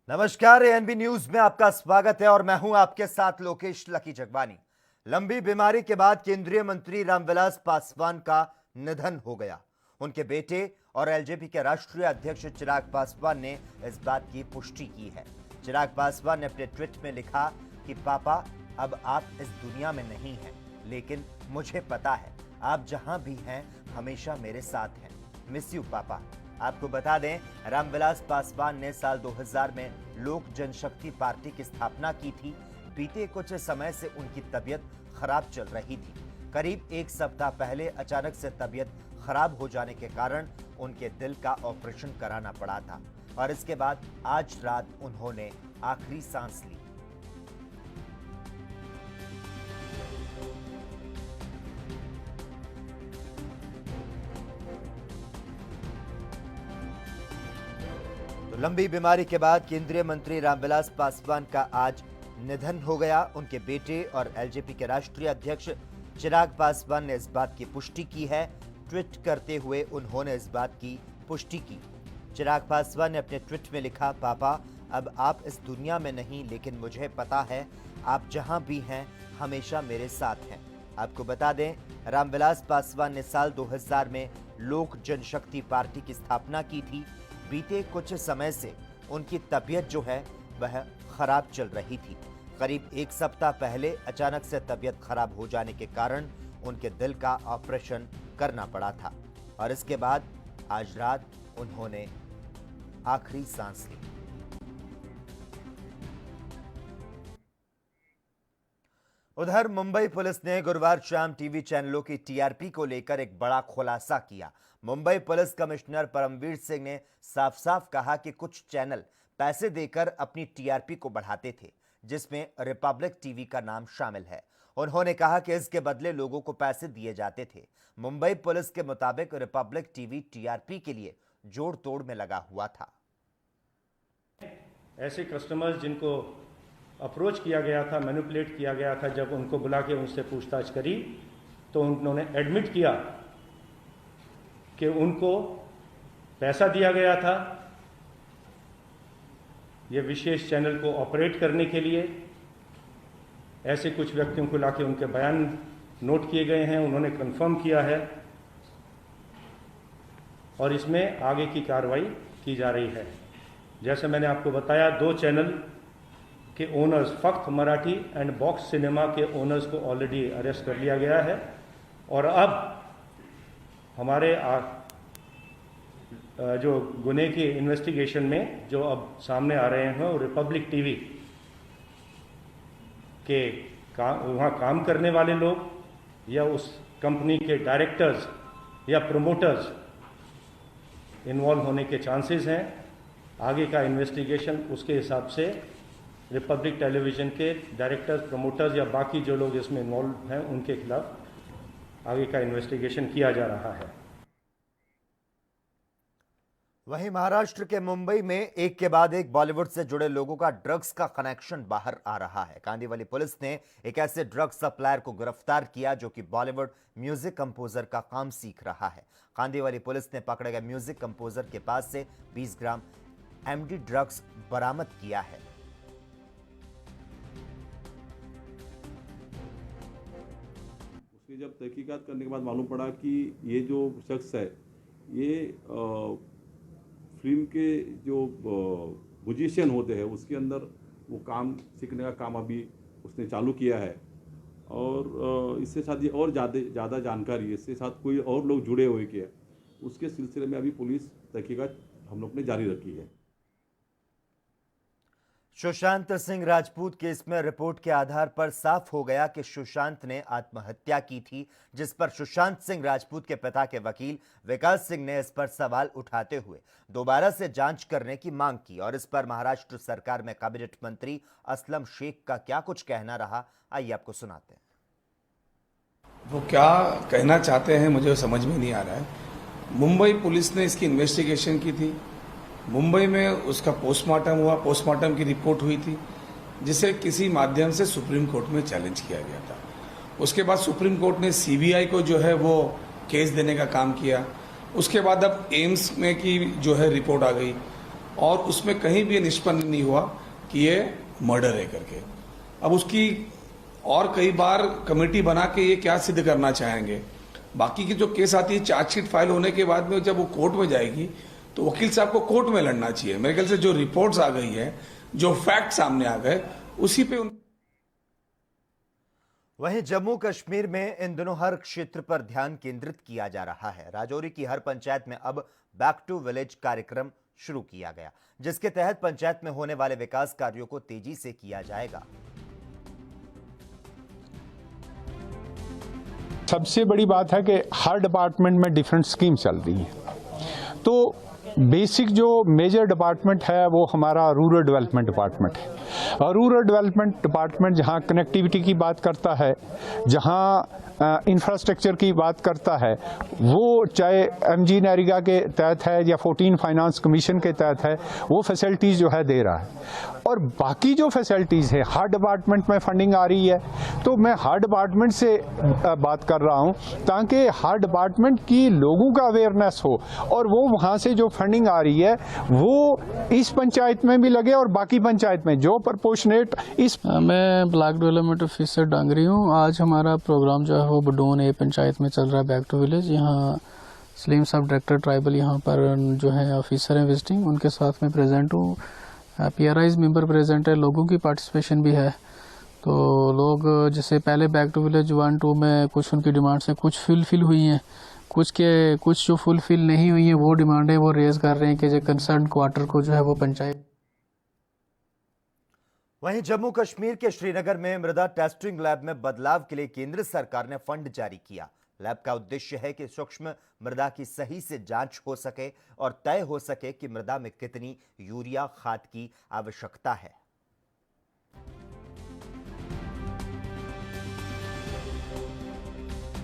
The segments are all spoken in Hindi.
नमस्कार, एएनबी न्यूज में आपका स्वागत है और मैं हूं आपके साथ लोकेश लकी जगवानी। लंबी बीमारी के बाद केंद्रीय मंत्री रामविलास पासवान का निधन हो गया। उनके बेटे और एलजेपी के राष्ट्रीय अध्यक्ष चिराग पासवान ने इस बात की पुष्टि की है। चिराग पासवान ने अपने ट्वीट में लिखा कि पापा, अब आप इस दुनिया में नहीं हैं, लेकिन मुझे पता है आप जहां भी हैं हमेशा मेरे साथ हैं। मिस यू पापा। आपको बता दें, रामविलास पासवान ने साल 2000 में लोक जनशक्ति पार्टी की स्थापना की थी। बीते कुछ समय से उनकी तबीयत खराब चल रही थी। करीब एक सप्ताह पहले अचानक से तबीयत खराब हो जाने के कारण उनके दिल का ऑपरेशन कराना पड़ा था और इसके बाद आज रात उन्होंने आखिरी सांस ली। लंबी बीमारी के बाद केंद्रीय मंत्री रामविलास पासवान का आज निधन हो गया। उनके बेटे और एलजेपी के राष्ट्रीय अध्यक्ष चिराग पासवान ने इस बात की पुष्टि की है। ट्वीट करते हुए उन्होंने इस बात की पुष्टि की। चिराग पासवान ने अपने ट्वीट में लिखा, पापा, अब आप इस दुनिया में नहीं, लेकिन मुझे पता है आप जहां भी हैं हमेशा मेरे साथ हैं। आपको बता दें, रामविलास पासवान ने साल 2000 में लोक जनशक्ति पार्टी की स्थापना की थी। बीते कुछ समय से उनकी तबीयत जो है वह खराब चल रही थी। करीब एक सप्ताह पहले अचानक से तबीयत खराब हो जाने के कारण उनके दिल का ऑपरेशन करना पड़ा था और इसके बाद आज रात उन्होंने आखिरी सांस ली। उधर मुंबई पुलिस ने गुरुवार शाम टीवी चैनलों की टीआरपी को लेकर एक बड़ा खुलासा किया। मुंबई पुलिस कमिश्नर परमवीर सिंह ने साफ साफ कहा कि कुछ चैनल पैसे देकर अपनी टीआरपी को बढ़ाते थे, जिसमें रिपब्लिक टीवी का नाम शामिल है। उन्होंने कहा कि इसके बदले लोगों को पैसे दिए जाते थे। मुंबई पुलिस के मुताबिक रिपब्लिक टीवी टीआरपी के लिए जोड़ तोड़ में लगा हुआ था। ऐसे कस्टमर्स जिनको अप्रोच किया गया था, मैनिपुलेट किया गया था, जब उनको बुला के उनसे पूछताछ करी तो उन्होंने एडमिट किया कि उनको पैसा दिया गया था ये विशेष चैनल को ऑपरेट करने के लिए। ऐसे कुछ व्यक्तियों को लाके उनके बयान नोट किए गए हैं, उन्होंने कंफर्म किया है और इसमें आगे की कार्रवाई की जा रही है। जैसे मैंने आपको बताया, 2 चैनल के ओनर्स, फक्त मराठी एंड बॉक्स सिनेमा के ओनर्स को ऑलरेडी अरेस्ट कर लिया गया है और अब हमारे जो गुने की इन्वेस्टिगेशन में जो अब सामने आ रहे हैं वो रिपब्लिक टीवी के वहाँ काम करने वाले लोग या उस कंपनी के डायरेक्टर्स या प्रमोटर्स इन्वॉल्व होने के चांसेस हैं। आगे का इन्वेस्टिगेशन उसके हिसाब से रिपब्लिक टेलीविज़न के डायरेक्टर्स, प्रमोटर्स या बाकी जो लोग इसमें इन्वॉल्व हैं उनके खिलाफ आगे का इन्वेस्टिगेशन किया जा रहा है। वहीं महाराष्ट्र के मुंबई में एक के बाद एक बॉलीवुड से जुड़े लोगों का ड्रग्स का कनेक्शन बाहर आ रहा है। कांदीवली पुलिस ने एक ऐसे ड्रग्स सप्लायर को गिरफ्तार किया जो कि बॉलीवुड म्यूजिक कंपोजर का काम सीख रहा है। कांदीवली पुलिस ने पकड़े गए म्यूजिक कंपोजर के पास से 20 ग्राम एमडी ड्रग्स बरामद किया है। जब तहकीकात करने के बाद मालूम पड़ा कि ये जो शख्स है ये फिल्म के जो म्यूजिशियन होते हैं उसके अंदर वो काम सीखने का काम अभी उसने चालू किया है और इससे साथ ये और ज़्यादा जानकारी इससे साथ कोई और लोग जुड़े हुए के उसके सिलसिले में अभी पुलिस तहकीकात हम लोग ने जारी रखी है। सुशांत सिंह राजपूत केस में रिपोर्ट के आधार पर साफ हो गया कि सुशांत ने आत्महत्या की थी, जिस पर सुशांत सिंह राजपूत के पिता के वकील विकास सिंह ने इस पर सवाल उठाते हुए दोबारा से जांच करने की मांग की और इस पर महाराष्ट्र सरकार में कैबिनेट मंत्री असलम शेख का क्या कुछ कहना रहा, आइए आपको सुनाते हैं। वो क्या कहना चाहते हैं मुझे समझ में नहीं आ रहा है। मुंबई पुलिस ने इसकी इन्वेस्टिगेशन की थी, मुंबई में उसका पोस्टमार्टम हुआ, पोस्टमार्टम की रिपोर्ट हुई थी जिसे किसी माध्यम से सुप्रीम कोर्ट में चैलेंज किया गया था। उसके बाद सुप्रीम कोर्ट ने सीबीआई को जो है वो केस देने का काम किया। उसके बाद अब एम्स में की जो है रिपोर्ट आ गई और उसमें कहीं भी निष्पन्न नहीं हुआ कि ये मर्डर है करके। अब उसकी और कई बार कमेटी बना के ये क्या सिद्ध करना चाहेंगे। बाकी की जो केस आती है चार्जशीट फाइल होने के बाद में जब वो कोर्ट में जाएगी तो वकील साहब को कोर्ट में लड़ना चाहिए। मेरे ख्याल से जो रिपोर्ट्स आ गई है, जो फैक्ट सामने आ गए, उसी पे वहीं जम्मू कश्मीर में इन दिनों हर क्षेत्र पर ध्यान केंद्रित किया जा रहा है। राजौरी की हर पंचायत में अब बैक टू विलेज कार्यक्रम शुरू किया गया, जिसके तहत पंचायत में होने वाले विकास कार्यों को तेजी से किया जाएगा। सबसे बड़ी बात है कि हर डिपार्टमेंट में डिफरेंट स्कीम चल रही है। तो बेसिक जो मेजर डिपार्टमेंट है वो हमारा रूरल डेवलपमेंट डिपार्टमेंट है। और रूरल डेवलपमेंट डिपार्टमेंट जहां कनेक्टिविटी की बात करता है, जहां इंफ्रास्ट्रक्चर की बात करता है, वो चाहे एमजी नरेगा के तहत है या 14 फाइनेंस कमीशन के तहत है, वो फैसिलिटीज़ जो है दे रहा है। और बाकी जो फैसिलिटीज़ है हर डिपार्टमेंट में फंडिंग आ रही है। तो मैं हर डिपार्टमेंट से बात कर रहा हूं ताकि हर डिपार्टमेंट की लोगों का अवेयरनेस हो और वो वहां से जो फंडिंग आ रही है वो इस पंचायत में भी लगे और बाकी पंचायत में जो प्रपोर्शनेट इस। मैं ब्लॉक डेवलपमेंट ऑफिसर डांगरी हूँ। आज हमारा प्रोग्राम जो है वो बडोन ए पंचायत में चल रहा है, बैक टू विलेज। यहाँ सलीम साहब डायरेक्टर ट्राइबल यहाँ पर जो है ऑफिसर हैं विजिटिंग, उनके साथ में प्रेजेंट हूँ। PRIs मेंबर प्रेजेंट है, लोगों की पार्टिसिपेशन भी है। तो लोग जैसे पहले बैक टू विलेज 1-2 में कुछ उनकी डिमांड्स हैं, कुछ फुलफिल हुई हैं, कुछ जो फुलफिल नहीं हुई हैं वो डिमांडें वो रेज कर रहे हैं कि जो कंसर्न क्वार्टर को जो है वो पंचायत। वहीं जम्मू कश्मीर के श्रीनगर में मृदा टेस्टिंग लैब में बदलाव के लिए केंद्र सरकार ने फंड जारी किया। लैब का उद्देश्य है कि सूक्ष्म मृदा की सही से जांच हो सके और तय हो सके कि मृदा में कितनी यूरिया खाद की आवश्यकता है।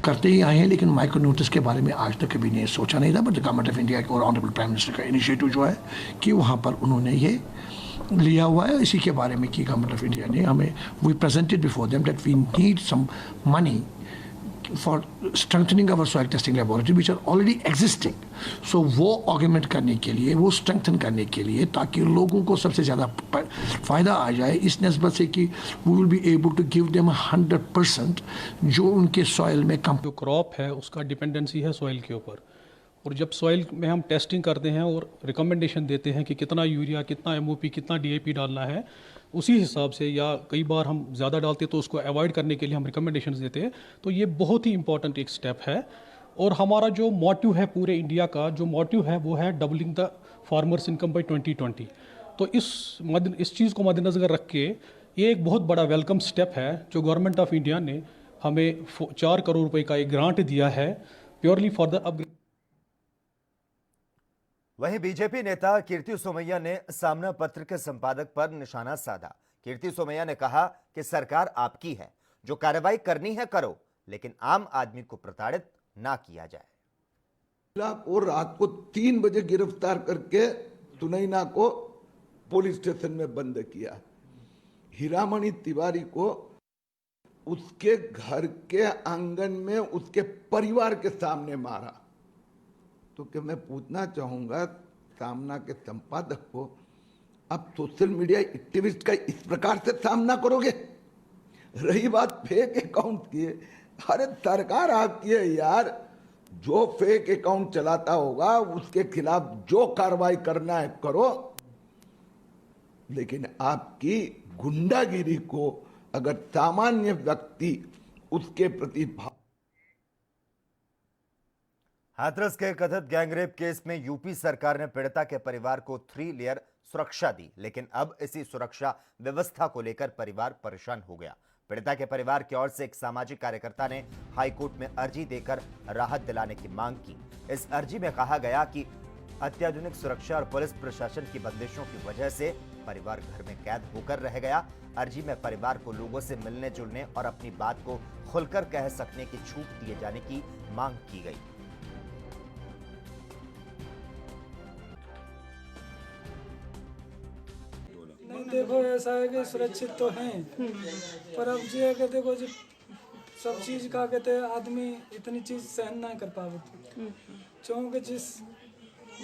करते ही आए हैं, लेकिन माइक्रो नोटिस के बारे में आज तक कभी नहीं सोचा नहीं था। बट गवर्नमेंट ऑफ इंडिया और ऑनरेबल प्राइम मिनिस्टर का इनिशिएटिव जो है कि वहाँ पर उन्होंने ये लिया हुआ है। इसी के बारे में कि गवर्नमेंट ऑफ इंडिया ने हमें we presented before them that we need some money for strengthening our soil testing laboratory which are already existing. So वो augment करने के लिए, वो strengthen करने के लिए, ताकि लोगों को सबसे ज़्यादा फ़ायदा आ जाए इस निस्बत से कि we will be able to give them 100% जो उनके soil में कम। जो क्रॉप है उसका डिपेंडेंसी है सॉइल के ऊपर, और जब सॉइल में हम टेस्टिंग करते हैं और रिकमेंडेशन देते हैं कि कितना यूरिया, कितना MOP, कितना DAP डालना है, उसी हिसाब से, या कई बार हम ज़्यादा डालते तो उसको अवॉइड करने के लिए हम रिकमेंडेशंस देते हैं। तो ये बहुत ही इंपॉर्टेंट एक स्टेप है। और हमारा जो मोटिव है पूरे इंडिया का, जो मोटिव है वो है doubling the farmers income by 2020। तो इस चीज़ को मद्देनज़र रख के ये एक बहुत बड़ा वेलकम स्टेप है जो गवर्नमेंट ऑफ इंडिया ने हमें 4 करोड़ रुपए का एक ग्रांट दिया है प्योरली फॉर द अपग्रेड। वहीं बीजेपी नेता कीर्ति सोमैया ने सामना पत्र के संपादक पर निशाना साधा। कीर्ति सोमैया ने कहा कि सरकार आपकी है, जो कार्रवाई करनी है करो, लेकिन आम आदमी को प्रताड़ित ना किया जाए। और रात को 3 बजे गिरफ्तार करके सुनैना को पुलिस स्टेशन में बंद किया। हीरामणि तिवारी को उसके घर के आंगन में उसके परिवार के सामने मारा। तो क्या मैं पूछना चाहूंगा सामना के संपादक को, अब सोशल मीडिया एक्टिविस्ट का इस प्रकार से सामना करोगे? रही बात फेक अकाउंट की, अरे सरकार आपकी है यार, जो फेक अकाउंट चलाता होगा उसके खिलाफ जो कार्रवाई करना है करो, लेकिन आपकी गुंडागिरी को अगर सामान्य व्यक्ति उसके प्रति हाथरस के कथित गैंगरेप केस में यूपी सरकार ने पीड़िता के परिवार को 3 लेयर सुरक्षा दी, लेकिन अब इसी सुरक्षा व्यवस्था को लेकर परिवार परेशान हो गया। पीड़िता के परिवार की ओर से एक सामाजिक कार्यकर्ता ने हाईकोर्ट में अर्जी देकर राहत दिलाने की मांग की। इस अर्जी में कहा गया कि अत्याधुनिक सुरक्षा और पुलिस प्रशासन की बंदिशों की वजह से परिवार घर में कैद होकर रह गया। अर्जी में परिवार को लोगों से मिलने जुलने और अपनी बात को खुलकर कह सकने की छूट दिए जाने की मांग की गई। देखो ऐसा है कि सुरक्षित तो हैं, पर अब ये है कि देखो जो सब चीज का कहते आदमी इतनी चीज सहन ना कर पावे। क्योंकि जिस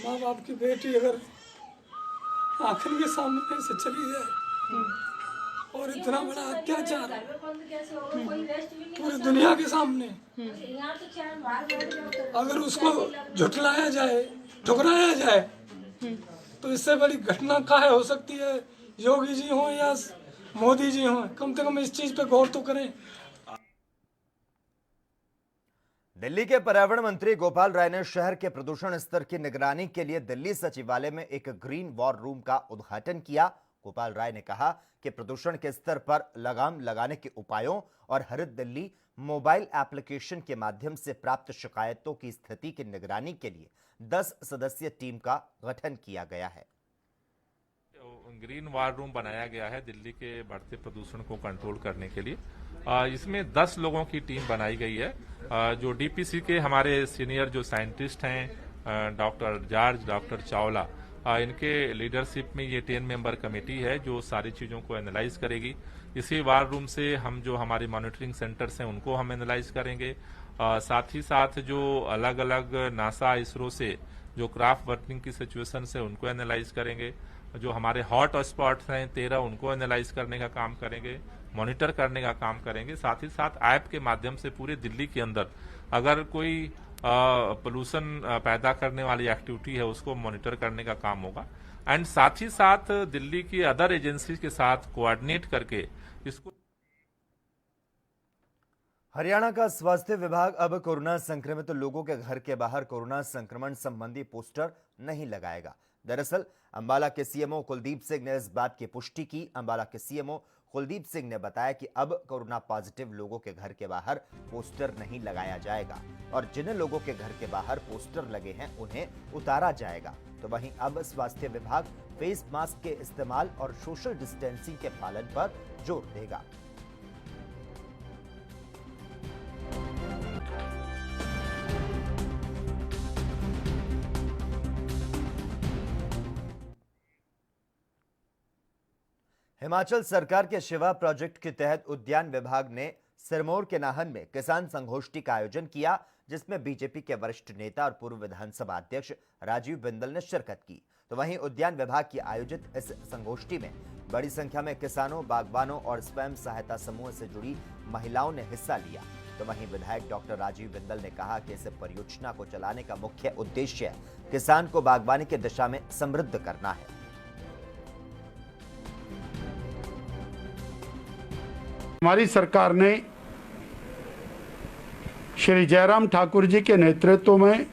माँ बाप की बेटी अगर आंखों के सामने से चली जाए और इतना बड़ा अत्याचार पूरी दुनिया के सामने अगर उसको झुठलाया जाए, ठुकराया जाए, तो इससे बड़ी घटना काहे हो सकती है। योगी जी हों या मोदी जी हों, कम से कम इस चीज पे गौर तो करें। दिल्ली के पर्यावरण मंत्री गोपाल राय ने शहर के प्रदूषण स्तर की निगरानी के लिए दिल्ली सचिवालय में एक ग्रीन वॉर रूम का उद्घाटन किया। गोपाल राय ने कहा कि प्रदूषण के स्तर पर लगाम लगाने के उपायों और हरित दिल्ली मोबाइल एप्लीकेशन के माध्यम से प्राप्त शिकायतों की स्थिति की निगरानी के लिए 10 सदस्यीय टीम का गठन किया गया है। ग्रीन वार रूम बनाया गया है दिल्ली के बढ़ते प्रदूषण को कंट्रोल करने के लिए। इसमें 10 लोगों की टीम बनाई गई है, जो डीपीसी के हमारे सीनियर जो साइंटिस्ट हैं, डॉक्टर जॉर्ज, डॉक्टर चावला, इनके लीडरशिप में ये 10 मेंबर कमेटी है जो सारी चीजों को एनालाइज करेगी। इसी वार रूम से हम जो हमारे मॉनिटरिंग सेंटर्स हैं उनको हम एनालाइज करेंगे। साथ ही साथ जो अलग अलग नासा, इसरो से जो क्राफ्ट बर्निंग की सिचुएशन है उनको एनालाइज करेंगे। जो हमारे हॉट स्पॉट्स हैं 13 उनको एनालाइज करने का काम करेंगे, मॉनिटर करने का काम करेंगे। साथ ही साथ ऐप के माध्यम से पूरे दिल्ली के अंदर अगर कोई पोल्यूशन पैदा करने वाली एक्टिविटी है उसको मॉनिटर करने का काम होगा। एंड साथ ही साथ दिल्ली की अदर एजेंसी के साथ कोऑर्डिनेट करके इसको। हरियाणा का स्वास्थ्य विभाग अब कोरोना संक्रमित लोगों के घर के बाहर कोरोना संक्रमण संबंधी पोस्टर नहीं लगाएगा। दरअसल अंबाला के सीएमओ कुलदीप सिंह ने इस बात की पुष्टि की। अंबाला के सीएमओ कुलदीप सिंह ने बताया कि अब कोरोना पॉजिटिव लोगों के घर के बाहर पोस्टर नहीं लगाया जाएगा और जिन लोगों के घर के बाहर पोस्टर लगे हैं उन्हें उतारा जाएगा। तो वहीं अब स्वास्थ्य विभाग फेस मास्क के इस्तेमाल और सोशल डिस्टेंसिंग के पालन पर जोर देगा। हिमाचल सरकार के शिवा प्रोजेक्ट के तहत उद्यान विभाग ने सिरमौर के नाहन में किसान संगोष्ठी का आयोजन किया, जिसमें बीजेपी के वरिष्ठ नेता और पूर्व विधानसभा अध्यक्ष राजीव बिंदल ने शिरकत की। तो वहीं उद्यान विभाग की आयोजित इस संगोष्ठी में बड़ी संख्या में किसानों, बागबानों और स्वयं सहायता समूह से जुड़ी महिलाओं ने हिस्सा लिया। तो वहीं विधायक डॉक्टर राजीव बिंदल ने कहा कि इस परियोजना को चलाने का मुख्य उद्देश्य किसान को बागवानी की दिशा में समृद्ध करना है। हमारी सरकार ने श्री जयराम ठाकुर जी के नेतृत्व में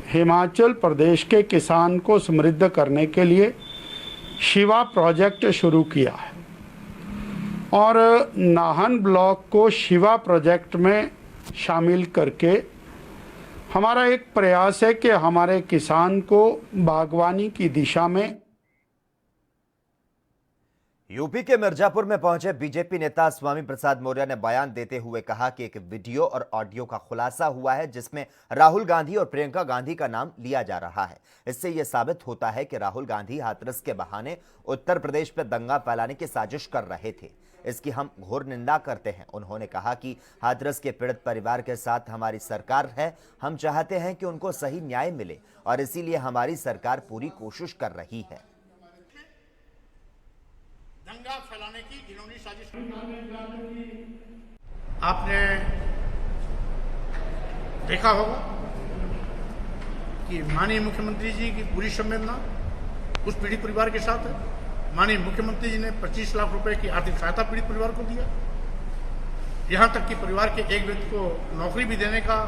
हिमाचल प्रदेश के किसान को समृद्ध करने के लिए शिवा प्रोजेक्ट शुरू किया है और नाहन ब्लॉक को शिवा प्रोजेक्ट में शामिल करके हमारा एक प्रयास है कि हमारे किसान को बागवानी की दिशा में। यूपी के मिर्जापुर में पहुंचे बीजेपी नेता स्वामी प्रसाद मौर्य ने बयान देते हुए कहा कि एक वीडियो और ऑडियो का खुलासा हुआ है जिसमें राहुल गांधी और प्रियंका गांधी का नाम लिया जा रहा है। इससे यह साबित होता है कि राहुल गांधी हाथरस के बहाने उत्तर प्रदेश पर दंगा फैलाने की साजिश कर रहे थे। इसकी हम घोर निंदा करते हैं। उन्होंने कहा कि हाथरस के पीड़ित परिवार के साथ हमारी सरकार है। हम चाहते हैं कि उनको सही न्याय मिले और इसीलिए हमारी सरकार पूरी कोशिश कर रही है। दंगा फैलाने की घिनौनी साजिश। आपने देखा होगा कि माननीय मुख्यमंत्री जी की पूरी संवेदना उस पीड़ित परिवार के साथ है। माननीय मुख्यमंत्री जी ने 25 लाख रुपए की आर्थिक सहायता पीड़ित परिवार को दिया। यहां तक कि परिवार के एक व्यक्ति को नौकरी भी देने का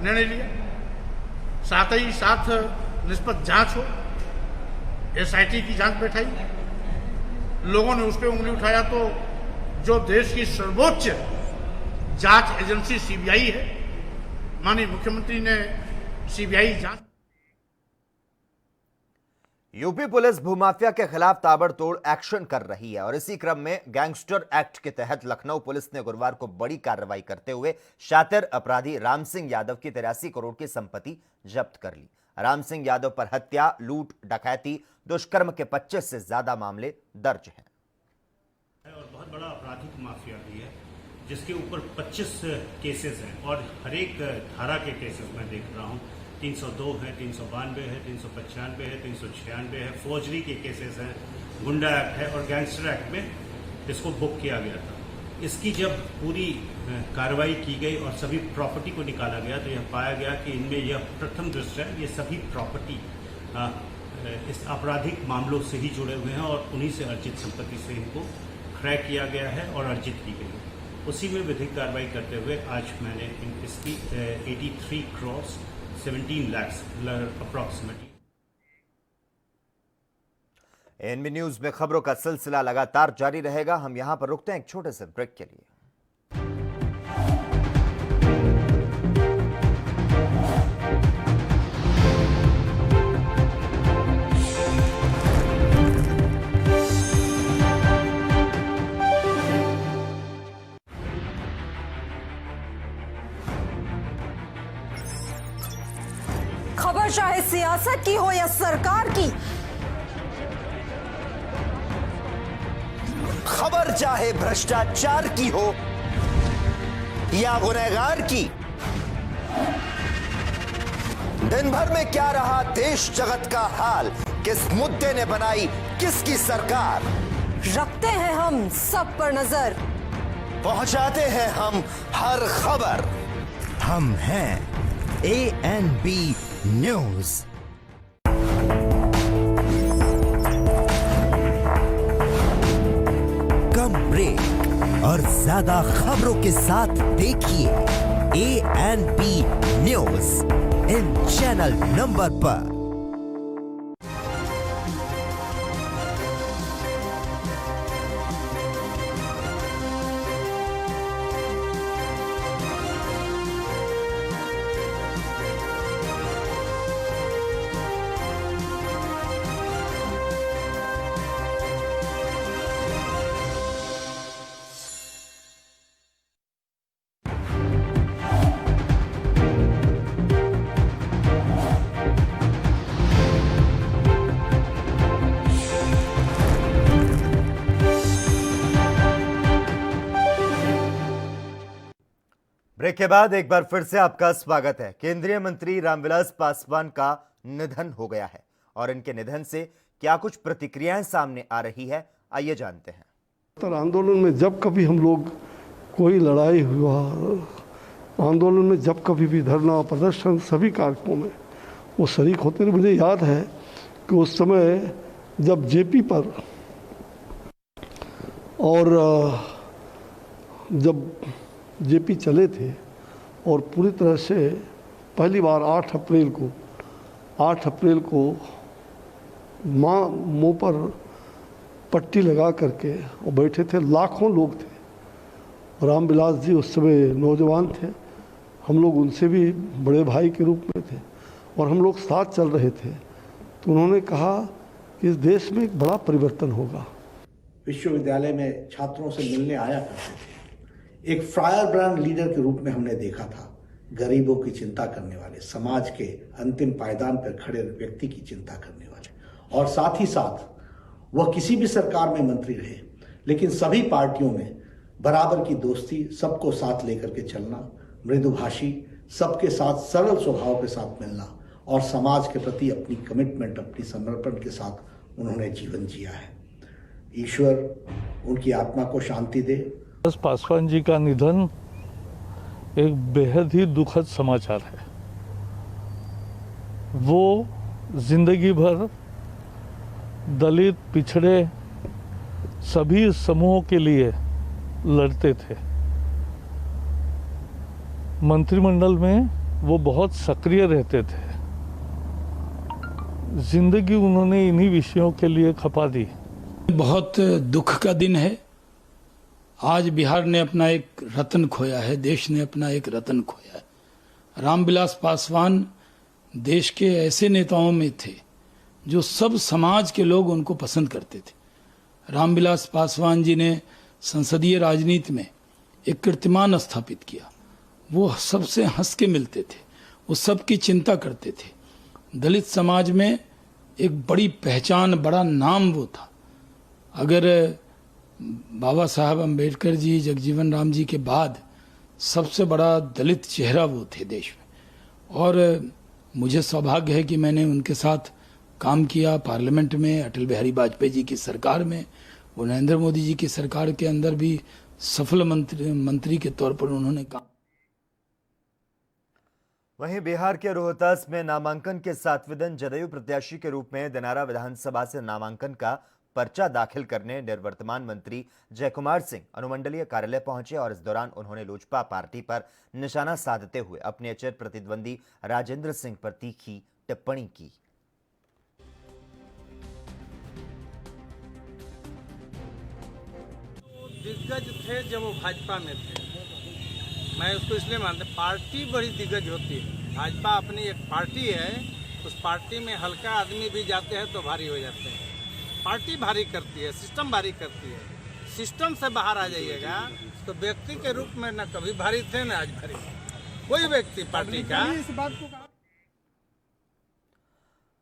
निर्णय लिया। साथ ही साथ निष्पक्ष जांच हो, एसआईटी की जांच बैठाई। लोगों ने उस पर उंगली उठाया तो जो देश की सर्वोच्च जांच एजेंसी सीबीआई है, माननीय मुख्यमंत्री ने सीबीआई जांच। यूपी पुलिस भूमाफिया के खिलाफ ताबड़तोड़ एक्शन कर रही है और इसी क्रम में गैंगस्टर एक्ट के तहत लखनऊ पुलिस ने गुरुवार को बड़ी कार्रवाई करते हुए शातिर अपराधी राम सिंह यादव की 83 करोड़ की संपत्ति जब्त कर ली। राम सिंह यादव पर हत्या, लूट, डकैती, दुष्कर्म के 25 से ज्यादा मामले दर्ज हैं। और बहुत बड़ा आपराधिक माफिया भी है जिसके ऊपर 25 केसेस हैं और हर एक धारा के केसेस मैं देख रहा हूं 302 है, 392 है, 395 है, 396 है, फौजरी के केसेस हैं, गुंडा एक्ट है और गैंगस्टर एक्ट में इसको बुक किया गया था। इसकी जब पूरी कार्रवाई की गई और सभी प्रॉपर्टी को निकाला गया तो यह पाया गया कि इनमें यह प्रथम दृष्टया ये सभी प्रॉपर्टी इस आपराधिक मामलों से ही जुड़े हुए हैं और उन्हीं से अर्जित संपत्ति से इनको क्रय किया गया है और अर्जित की गई है। उसी में विधिक कार्रवाई करते हुए आज मैंने इसकी 83 crore 17 lakh approximately. NB news में खबरों का सिलसिला लगातार जारी रहेगा। हम यहां पर रुकते हैं एक छोटे से ब्रेक के लिए। खबर चाहे सियासत की हो या सरकार की, खबर चाहे भ्रष्टाचार की हो या गुनहगार की, दिन भर में क्या रहा देश जगत का हाल, किस मुद्दे ने बनाई किसकी सरकार, रखते हैं हम सब पर नजर, पहुंचाते हैं हम हर खबर। हम हैं ANB न्यूज। कम ब्रेक और ज्यादा खबरों के साथ देखिए ANB news in channel number पर। ब्रेक के बाद एक बार फिर से आपका स्वागत है। केंद्रीय मंत्री रामविलास पासवान का निधन हो गया है और इनके निधन से क्या कुछ प्रतिक्रियाएं सामने आ रही है, आइए जानते हैं। आंदोलन में जब कभी हम लोग कोई लड़ाई हुआ, आंदोलन में जब कभी भी धरना प्रदर्शन सभी कार्यक्रमों में वो शरीक होते रहे। मुझे याद है कि उस समय जब जेपी पर और जब जेपी चले थे और पूरी तरह से पहली बार 8 अप्रैल को मुंह पर पट्टी लगा करके और बैठे थे, लाखों लोग थे। रामविलास जी उस समय नौजवान थे, हम लोग उनसे भी बड़े भाई के रूप में थे और हम लोग साथ चल रहे थे। तो उन्होंने कहा कि इस देश में एक बड़ा परिवर्तन होगा। विश्वविद्यालय में छात्रों से मिलने आया करते थे, एक फायर ब्रांड लीडर के रूप में हमने देखा था। गरीबों की चिंता करने वाले, समाज के अंतिम पायदान पर खड़े व्यक्ति की चिंता करने वाले, और साथ ही साथ वह किसी भी सरकार में मंत्री रहे लेकिन सभी पार्टियों में बराबर की दोस्ती, सबको साथ लेकर के चलना, मृदुभाषी, सबके साथ सरल स्वभाव के साथ मिलना और समाज के प्रति अपनी कमिटमेंट, अपनी समर्पण के साथ उन्होंने जीवन जिया है। ईश्वर उनकी आत्मा को शांति दे। पासवान जी का निधन एक बेहद ही दुखद समाचार है। वो जिंदगी भर दलित, पिछड़े सभी समूहों के लिए लड़ते थे। मंत्रिमंडल में वो बहुत सक्रिय रहते थे। जिंदगी उन्होंने इन्हीं विषयों के लिए खपा दी। बहुत दुख का दिन है। आज बिहार ने अपना एक रत्न खोया है, देश ने अपना एक रत्न खोया है। रामविलास पासवान देश के ऐसे नेताओं में थे जो सब समाज के लोग उनको पसंद करते थे। रामविलास पासवान जी ने संसदीय राजनीति में एक कीर्तिमान स्थापित किया। वो सबसे हंस के मिलते थे, वो सबकी चिंता करते थे। दलित समाज में एक बड़ी पहचान, बड़ा नाम वो था। अगर बाबा साहब अम्बेडकर जी, जगजीवन राम जी के बाद सबसे बड़ा दलित चेहरा वो थे देश में। और मुझे सौभाग्य है कि मैंने उनके साथ काम किया पार्लियामेंट में, अटल बिहारी वाजपेयी जी की सरकार में, और नरेंद्र मोदी जी की सरकार के अंदर भी सफल मंत्री के तौर पर उन्होंने काम। वहीं बिहार के रोहतास में नामांकन के 7वें दिन जदयू प्रत्याशी के रूप में दिनारा विधानसभा से नामांकन का पर्चा दाखिल करने निर्वर्तमान मंत्री जयकुमार सिंह अनुमंडलीय कार्यालय पहुंचे और इस दौरान उन्होंने लोजपा पार्टी पर निशाना साधते हुए अपने अचेर प्रतिद्वंदी राजेंद्र सिंह पर तीखी टिप्पणी की। दिग्गज थे जब वो भाजपा में थे, मैं उसको इसलिए मानता, पार्टी बड़ी दिग्गज होती है। भाजपा अपनी एक पार्टी है, उस पार्टी में हल्का आदमी भी जाते हैं तो भारी हो जाते हैं। पार्टी भारी करती है, सिस्टम भारी करती है। सिस्टम से बाहर आ जाइएगा तो व्यक्ति के रूप में न कभी भारी थे न आज भारी। कोई व्यक्ति पार्टी का इस बात को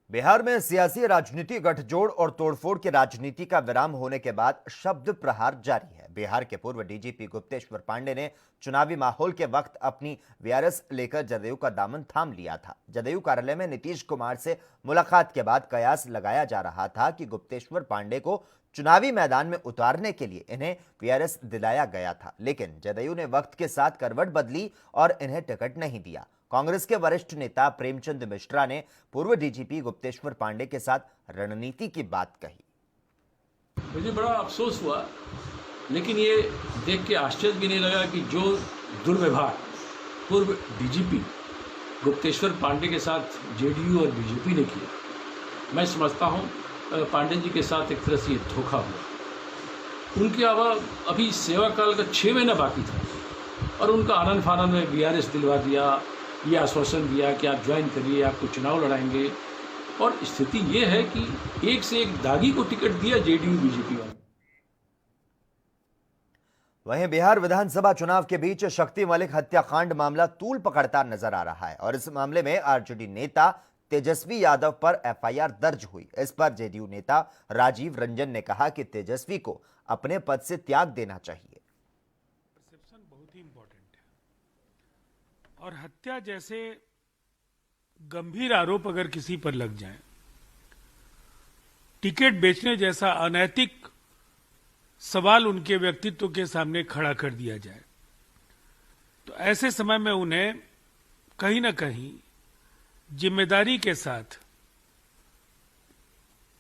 बिहार में सियासी राजनीति गठजोड़ और तोड़फोड़ की राजनीति का विराम होने के बाद शब्द प्रहार जारी है। बिहार के पूर्व डीजीपी गुप्तेश्वर पांडे ने चुनावी माहौल के वक्त अपनी वीआरएस लेकर जदयू का दामन थाम लिया था। जदयू कार्यालय में नीतीश कुमार से मुलाकात के बाद कयास लगाया जा रहा था कि गुप्तेश्वर पांडे को चुनावी मैदान में उतारने के लिए इन्हें वीआरएस दिलाया गया था, लेकिन जदयू ने वक्त के साथ करवट बदली और इन्हें टिकट नहीं दिया। कांग्रेस के वरिष्ठ नेता प्रेमचंद मिश्रा ने पूर्व डीजीपी गुप्तेश्वर पांडे के साथ रणनीति की बात कही। मुझे बड़ा अफसोस हुआ, लेकिन ये देख के आश्चर्य भी नहीं लगा कि जो दुर्व्यवहार पूर्व डीजीपी गुप्तेश्वर पांडे के साथ जेडीयू और बीजेपी ने किया, मैं समझता हूँ पांडे जी के साथ एक तरह से ये धोखा हुआ। उनके अभी सेवा काल का 6 महीना बाकी था और उनका आनंद फानंद में वीआरएस दिलवा दिया, ये आश्वासन दिया कि आप ज्वाइन करिए, आपको चुनाव लड़ाएंगे, और स्थिति ये है कि एक से एक दागी को टिकट दिया जेडीयू बीजेपी वाले। वहीं बिहार विधानसभा चुनाव के बीच शक्ति मलिक हत्याकांड मामला तूल पकड़ता नजर आ रहा है और इस मामले में आरजेडी नेता तेजस्वी यादव पर एफआईआर दर्ज हुई। इस पर जेडीयू नेता राजीव रंजन ने कहा कि तेजस्वी को अपने पद से त्याग देना चाहिए। परसेप्शन बहुत ही इंपॉर्टेंट है और हत्या जैसे गंभीर आरोप अगर किसी पर लग जाए, टिकट बेचने जैसा अनैतिक सवाल उनके व्यक्तित्व के सामने खड़ा कर दिया जाए, तो ऐसे समय में उन्हें कहीं ना कहीं जिम्मेदारी के साथ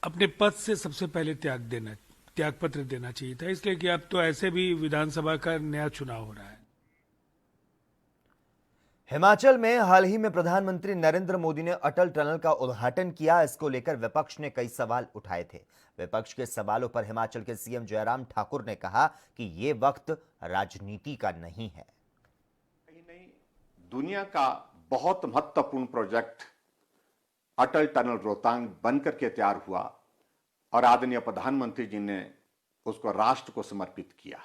अपने पद से सबसे पहले त्याग पत्र देना चाहिए था, इसलिए कि अब तो ऐसे भी विधानसभा का नया चुनाव हो रहा है। हिमाचल में हाल ही में प्रधानमंत्री नरेंद्र मोदी ने अटल टनल का उद्घाटन किया। इसको लेकर विपक्ष ने कई सवाल उठाए थे। विपक्ष के सवालों पर हिमाचल के सीएम जयराम ठाकुर ने कहा कि ये वक्त राजनीति का नहीं है। दुनिया का बहुत महत्वपूर्ण प्रोजेक्ट अटल टनल रोहतांग बनकर के तैयार हुआ और आदरणीय प्रधानमंत्री जी ने उसको राष्ट्र को समर्पित किया।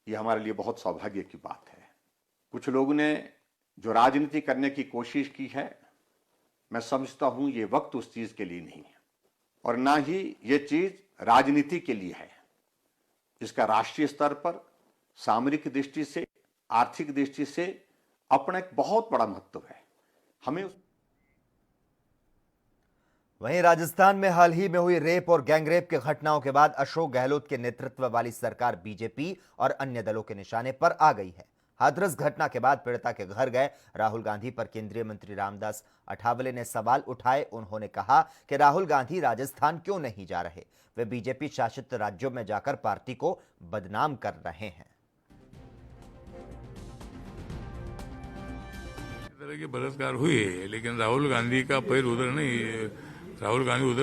यह हमारे लिए बहुत सौभाग्य की बात है। कुछ लोगों ने जो राजनीति करने की कोशिश की है, मैं समझता हूं ये वक्त उस चीज के लिए नहीं है और ना ही ये चीज राजनीति के लिए है। इसका राष्ट्रीय स्तर पर सामरिक दृष्टि से, आर्थिक दृष्टि से अपना एक बहुत बड़ा महत्व है। हमें वहीं राजस्थान में हाल ही में हुई रेप और गैंगरेप की घटनाओं के बाद अशोक गहलोत के नेतृत्व वाली सरकार बीजेपी और अन्य दलों के निशाने पर आ गई है। हाथरस घटना के बाद पीड़िता के घर गए राहुल गांधी पर केंद्रीय मंत्री रामदास अठावले ने सवाल उठाए। उन्होंने कहा कि राहुल गांधी राजस्थान क्यों नहीं जा रहे, वे बीजेपी शासित राज्यों में जाकर पार्टी को बदनाम कर रहे हैं। तरह के बलात्कार हुए, लेकिन राहुल गांधी का पैर उधर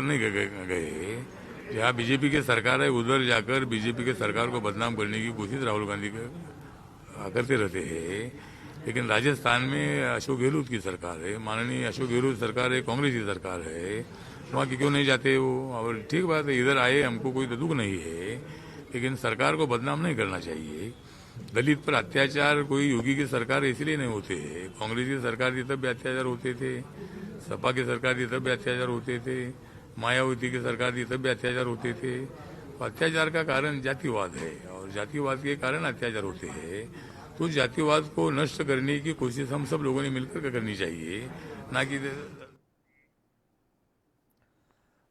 नहीं गए। जहाँ बीजेपी की सरकार है उधर जाकर बीजेपी के सरकार को बदनाम करने की कोशिश राहुल गांधी करते रहते हैं। लेकिन राजस्थान में अशोक गहलोत की सरकार है, माननीय अशोक गहलोत सरकार है, कांग्रेस की सरकार है, वहाँ की क्यों नहीं जाते वो? और ठीक बात है, इधर आए, हमको कोई दुख नहीं है, लेकिन सरकार को बदनाम नहीं करना चाहिए। दलित पर अत्याचार कोई योगी की सरकार इसलिए नहीं होते है, कांग्रेस की सरकार थी तब भी अत्याचार होते थे, सपा की सरकार थी तब भी अत्याचार होते थे, मायावती की सरकार थी तब भी अत्याचार होते थे। अत्याचार का कारण जातिवाद है और जातिवाद के कारण अत्याचार होते हैं। तो जातिवाद को नष्ट करने की कोशिश हम सब लोगों ने मिलकर करनी चाहिए। ना कि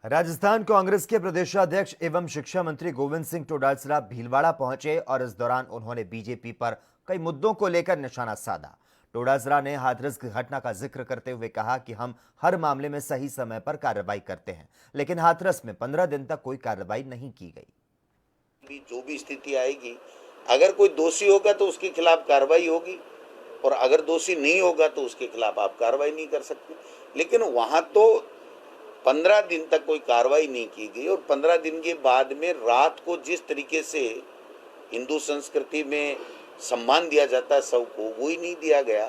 राजस्थान कांग्रेस के प्रदेशाध्यक्ष एवं शिक्षा मंत्री गोविंद सिंह डोटासरा भीलवाड़ा पहुंचे और इस दौरान उन्होंने बीजेपी पर कई मुद्दों को लेकर निशाना साधा। डोटासरा ने हाथरस की घटना का जिक्र करते हुए कहा कि हम हर मामले में सही समय पर कार्रवाई करते हैं, लेकिन हाथरस में 15 दिन तक कोई कार्रवाई नहीं की गई। जो भी स्थिति आएगी, अगर कोई दोषी होगा तो उसके खिलाफ कार्रवाई होगी और अगर दोषी नहीं होगा तो उसके खिलाफ आप कार्रवाई नहीं कर सकते। लेकिन वहां तो 15 दिन तक कोई कार्रवाई नहीं की गई और 15 दिन के बाद में रात को जिस तरीके से हिंदू संस्कृति में सम्मान दिया जाता है सबको, वो ही नहीं दिया गया।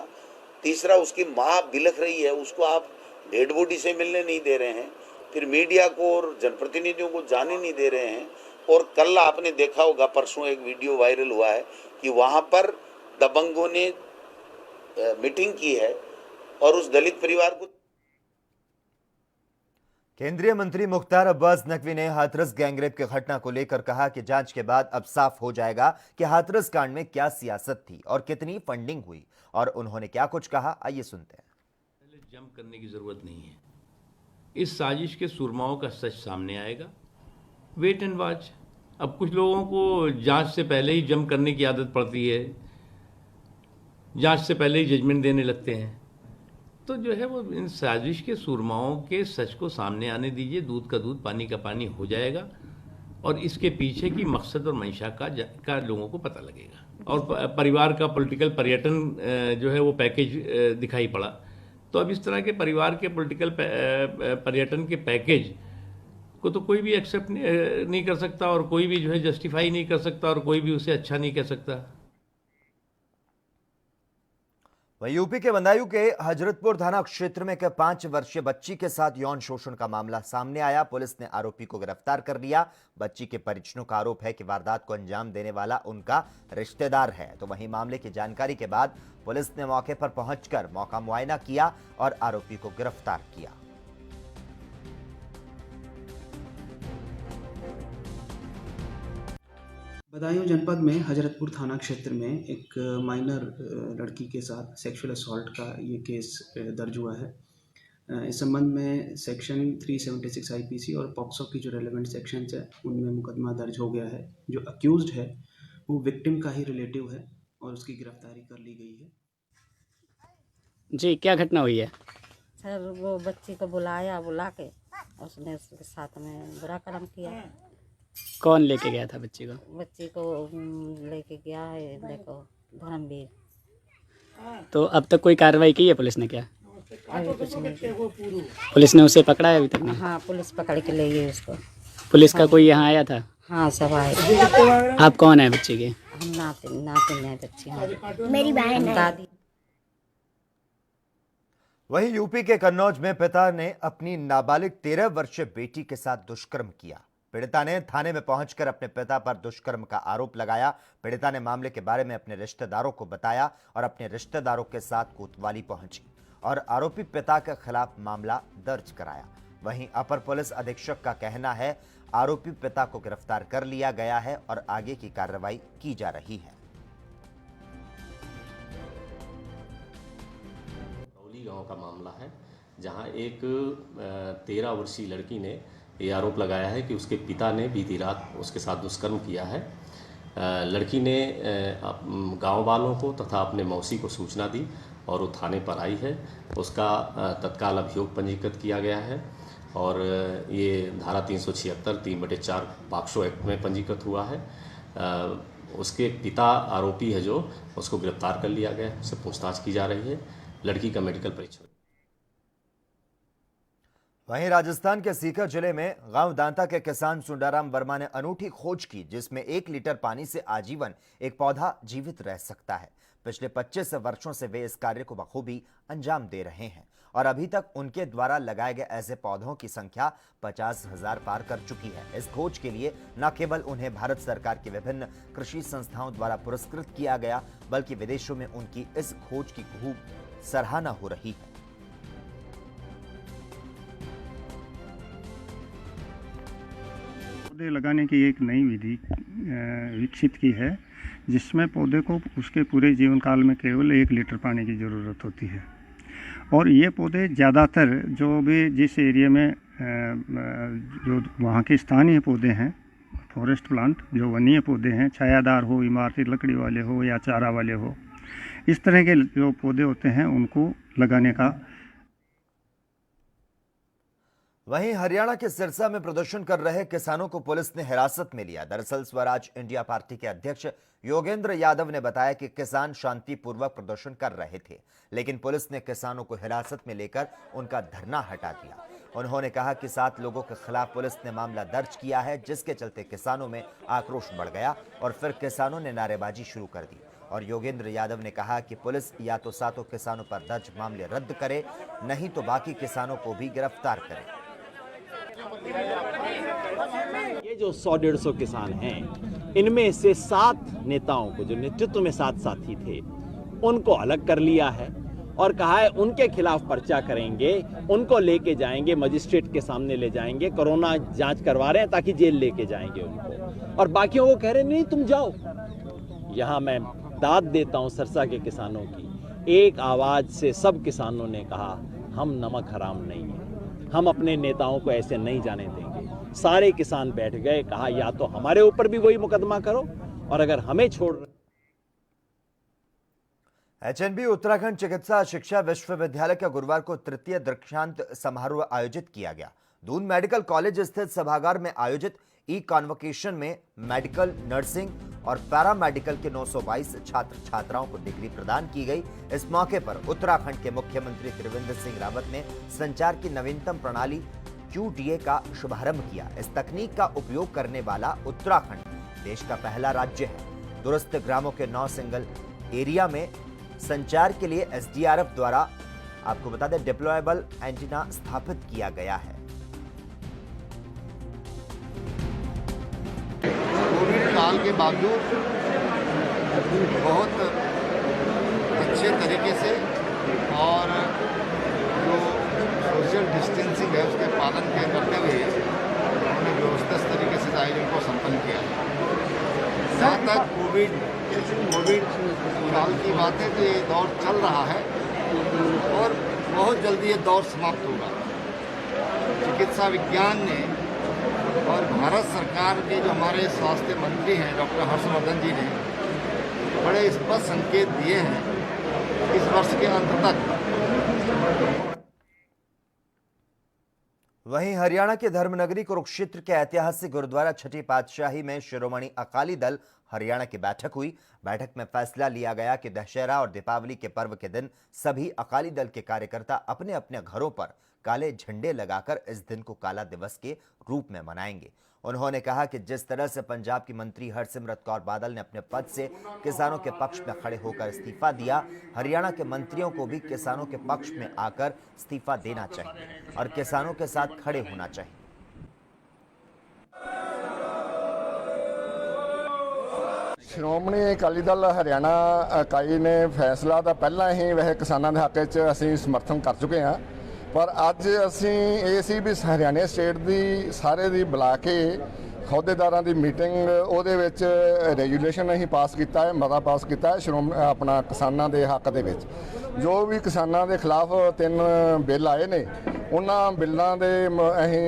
तीसरा, उसकी माँ बिलख रही है, उसको आप डेड बॉडी से मिलने नहीं दे रहे हैं, फिर मीडिया को और जनप्रतिनिधियों को जाने नहीं दे रहे हैं। और कल आपने देखा होगा, परसों एक वीडियो वायरल हुआ है कि वहां पर दबंगों ने मीटिंग की है और उस दलित परिवार को। केंद्रीय मंत्री मुख्तार अब्बास नकवी ने हाथरस गैंगरेप की घटना को लेकर कहा कि जांच के बाद अब साफ हो जाएगा कि हाथरस कांड में क्या सियासत थी और कितनी फंडिंग हुई, और उन्होंने क्या कुछ कहा, आइए सुनते हैं। पहले जंप करने की जरूरत नहीं है, इस साजिश के सुरमाओं का सच सामने आएगा। Wait and watch. अब कुछ लोगों को जांच से पहले ही जंप करने की आदत पड़ती है, जांच से पहले ही जजमेंट देने लगते हैं। तो जो है वो इन साजिश के सुरमाओं के सच को सामने आने दीजिए, दूध का दूध पानी का पानी हो जाएगा और इसके पीछे की मकसद और मंशा का लोगों को पता लगेगा। और परिवार का पॉलिटिकल पर्यटन जो है वो पैकेज दिखाई पड़ा। तो अब इस तरह के परिवार के पॉलिटिकल पर्यटन के पैकेज को तो कोई भी एक्सेप्ट नहीं कर सकता और कोई भी जो है जस्टिफाई नहीं कर सकता और कोई भी उसे अच्छा नहीं कह सकता। वहीं यूपी के बदायूं के हजरतपुर थाना क्षेत्र में एक 5 वर्षीय बच्ची के साथ यौन शोषण का मामला सामने आया। पुलिस ने आरोपी को गिरफ्तार कर लिया। बच्ची के परिजनों का आरोप है कि वारदात को अंजाम देने वाला उनका रिश्तेदार है। तो वहीं मामले की जानकारी के बाद पुलिस ने मौके पर पहुंचकर मौका मुआयना किया और आरोपी को गिरफ्तार किया। बदायूं जनपद में हजरतपुर थाना क्षेत्र में एक माइनर लड़की के साथ सेक्सुअल असॉल्ट का ये केस दर्ज हुआ है। इस संबंध में सेक्शन 376 आईपीसी और पॉक्सो की जो रेलेवेंट सेक्शंस है उनमें मुकदमा दर्ज हो गया है। जो अक्यूज्ड है वो विक्टिम का ही रिलेटिव है और उसकी गिरफ्तारी कर ली गई है। जी, क्या घटना हुई है? सर, वो बच्ची को बुला के उसने उसके साथ में बुरा कर्म किया। कौन लेके गया था बच्ची को? बच्ची को लेके गया है, देखो, धर्मवीर। तो अब तक कोई कार्रवाई की है पुलिस ने? क्या अभी कुछ नहीं। पुलिस ने उसे पकड़ा है अभी तक? नहीं। हाँ, पुलिस पकड़ के ले गई उसको। पुलिस का कोई यहाँ आया था? हाँ, सब आए। आप कौन है बच्ची के? हम नातिन है बच्ची, मेरी बहन है। दादी। वहीं यूपी के कन्नौज में पिता ने अपनी नाबालिग 13 वर्षीय बेटी के साथ दुष्कर्म किया। पीड़िता ने थाने में पहुंचकर अपने पिता पर दुष्कर्म का आरोप लगाया। पीड़िता ने मामले के बारे में अपने रिश्तेदारों को बताया और अपने रिश्तेदारों के साथ कोतवाली पहुंची और आरोपी पिता के खिलाफ मामला दर्ज कराया। वहीं अपर पुलिस अधीक्षक का कहना है आरोपी पिता को गिरफ्तार कर लिया गया है और आगे की कार्रवाई की जा रही है। गांव का मामला है जहां एक 13 वर्षीय लड़की ने ये आरोप लगाया है कि उसके पिता ने बीती रात उसके साथ दुष्कर्म किया है। लड़की ने गांव वालों को तथा अपने मौसी को सूचना दी और वो थाने पर आई है। उसका तत्काल अभियोग पंजीकृत किया गया है और ये धारा 376 3/4 पॉक्सो एक्ट में पंजीकृत हुआ है। उसके पिता आरोपी है जो, उसको गिरफ्तार कर लिया गया है, उससे पूछताछ की जा रही है। लड़की का मेडिकल परीक्षण। वहीं राजस्थान के सीकर जिले में गांव दांता के किसान सुंडाराम वर्मा ने अनूठी खोज की जिसमें 1 लीटर पानी से आजीवन एक पौधा जीवित रह सकता है। पिछले 25 वर्षों से वे इस कार्य को बखूबी अंजाम दे रहे हैं और अभी तक उनके द्वारा लगाए गए ऐसे पौधों की संख्या 50,000 पार कर चुकी है। इस खोज के लिए न केवल उन्हें भारत सरकार की विभिन्न कृषि संस्थाओं द्वारा पुरस्कृत किया गया, बल्कि विदेशों में उनकी इस खोज की खूब सराहना हो रही है। पौधे लगाने की एक नई विधि विकसित की है जिसमें पौधे को उसके पूरे जीवन काल में केवल 1 लीटर पानी की ज़रूरत होती है और ये पौधे ज़्यादातर जो भी जिस एरिया में जो वहाँ के स्थानीय पौधे हैं, फॉरेस्ट प्लांट जो वन्य पौधे हैं, छायादार हो, इमारती लकड़ी वाले हो या चारा वाले हो, इस तरह के जो पौधे होते हैं उनको लगाने का। वहीं हरियाणा के सिरसा में प्रदर्शन कर रहे किसानों को पुलिस ने हिरासत में लिया। दरअसल स्वराज इंडिया पार्टी के अध्यक्ष योगेंद्र यादव ने बताया कि किसान शांतिपूर्वक प्रदर्शन कर रहे थे, लेकिन पुलिस ने किसानों को हिरासत में लेकर उनका धरना हटा दिया। उन्होंने कहा कि 7 लोगों के खिलाफ पुलिस ने मामला दर्ज किया है, जिसके चलते किसानों में आक्रोश बढ़ गया और फिर किसानों ने नारेबाजी शुरू कर दी। और योगेंद्र यादव ने कहा कि पुलिस या तो 7 किसानों पर दर्ज मामले रद्द करे, नहीं तो बाकी किसानों को भी गिरफ्तार करे। ये जो 100-150 किसान हैं, इनमें से 7 नेताओं को, जो नेतृत्व में 7 साथी थे, उनको अलग कर लिया है और कहा है उनके खिलाफ पर्चा करेंगे, उनको लेके जाएंगे, मजिस्ट्रेट के सामने ले जाएंगे, कोरोना जांच करवा रहे हैं ताकि जेल लेके जाएंगे उनको, और बाकियों को कह रहे नहीं तुम जाओ। यहां मैं दाद देता हूं सिरसा के किसानों की, एक आवाज से सब किसानों ने कहा हम नमक हराम नहीं है, हम अपने नेताओं को ऐसे नहीं जाने देंगे। सारे किसान बैठ गए, कहा या तो हमारे ऊपर भी वही मुकदमा करो और अगर हमें छोड़। एचएनबी उत्तराखंड चिकित्सा शिक्षा विश्वविद्यालय का गुरुवार को तृतीय दीक्षांत समारोह आयोजित किया गया। दून मेडिकल कॉलेज स्थित सभागार में आयोजित ई कॉन्वोकेशन में मेडिकल, नर्सिंग और पैरामेडिकल के 922 छात्र छात्राओं को डिग्री प्रदान की गई। इस मौके पर उत्तराखंड के मुख्यमंत्री त्रिवेंद्र सिंह रावत ने संचार की नवीनतम प्रणाली QDA का शुभारंभ किया। इस तकनीक का उपयोग करने वाला उत्तराखंड देश का पहला राज्य है। दूरस्थ ग्रामों के 9 सिंगल एरिया में संचार के लिए SDRF द्वारा, आपको बता दें, डिप्लॉयबल एंटीना स्थापित किया गया है। कोविड काल के बावजूद बहुत अच्छे तरीके से और जो सोशल डिस्टेंसिंग है उसके पालन के करते हुए उन्होंने व्यवस्थित तरीके से आयोजन को संपन्न किया। जहाँ तक कोविड काल की बात है तो ये दौर चल रहा है और बहुत जल्दी ये दौर समाप्त होगा। चिकित्सा विज्ञान ने और भारत सरकार के जो हमारे स्वास्थ्य मंत्री हैं डॉक्टर हर्षवर्धन जी ने बड़े स्पष्ट संकेत दिए हैं इस वर्ष के अंत तक। वहीं हरियाणा के धर्मनगरी कुरुक्षेत्र के ऐतिहासिक गुरुद्वारा छठी पातशाही में शिरोमणि अकाली दल हरियाणा की बैठक हुई। बैठक में फैसला लिया गया कि दशहरा और दीपावली के पर्व के दिन सभी अकाली दल के कार्यकर्ता अपने अपने घरों पर काले झंडे लगाकर इस दिन को काला दिवस के रूप में मनाएंगे। उन्होंने कहा कि जिस तरह से पंजाब की मंत्री हरसिमरत कौर बादल ने अपने पद से किसानों के पक्ष में खड़े होकर इस्तीफा दिया, हरियाणा के मंत्रियों को भी किसानों के पक्ष में आकर इस्तीफा देना चाहिए और किसानों के साथ खड़े होना चाहिए। ਸ਼੍ਰੋਮਣੀ ਅਕਾਲੀ ਦਲ ਹਰਿਆਣਾ ਇਕਾਈ ਨੇ ਫੈਸਲਾ ਤਾਂ ਪਹਿਲਾਂ ਹੀ ਵੈਸੇ ਕਿਸਾਨਾਂ ਦੇ ਹੱਕ 'ਚ ਅਸੀਂ ਸਮਰਥਨ ਕਰ ਚੁੱਕੇ ਹਾਂ, ਪਰ ਅੱਜ ਅਸੀਂ ਇਹ ਸੀ ਵੀ ਹਰਿਆਣਾ ਸਟੇਟ ਦੀ ਸਾਰੇ ਦੀ ਬੁਲਾ ਕੇ ਅਹੁਦੇਦਾਰਾਂ ਦੀ ਮੀਟਿੰਗ ਉਹਦੇ ਵਿੱਚ ਰੈਗੂਲੇਸ਼ਨ ਅਸੀਂ ਪਾਸ ਕੀਤਾ ਹੈ, ਮਤਾ ਪਾਸ ਕੀਤਾ ਹੈ ਆਪਣਾ ਕਿਸਾਨਾਂ ਦੇ ਹੱਕ ਦੇ ਵਿੱਚ। ਜੋ ਵੀ ਕਿਸਾਨਾਂ ਦੇ ਖਿਲਾਫ 3 ਬਿੱਲ ਆਏ ਨੇ ਉਹਨਾਂ ਬਿੱਲਾਂ ਦੇ ਅਸੀਂ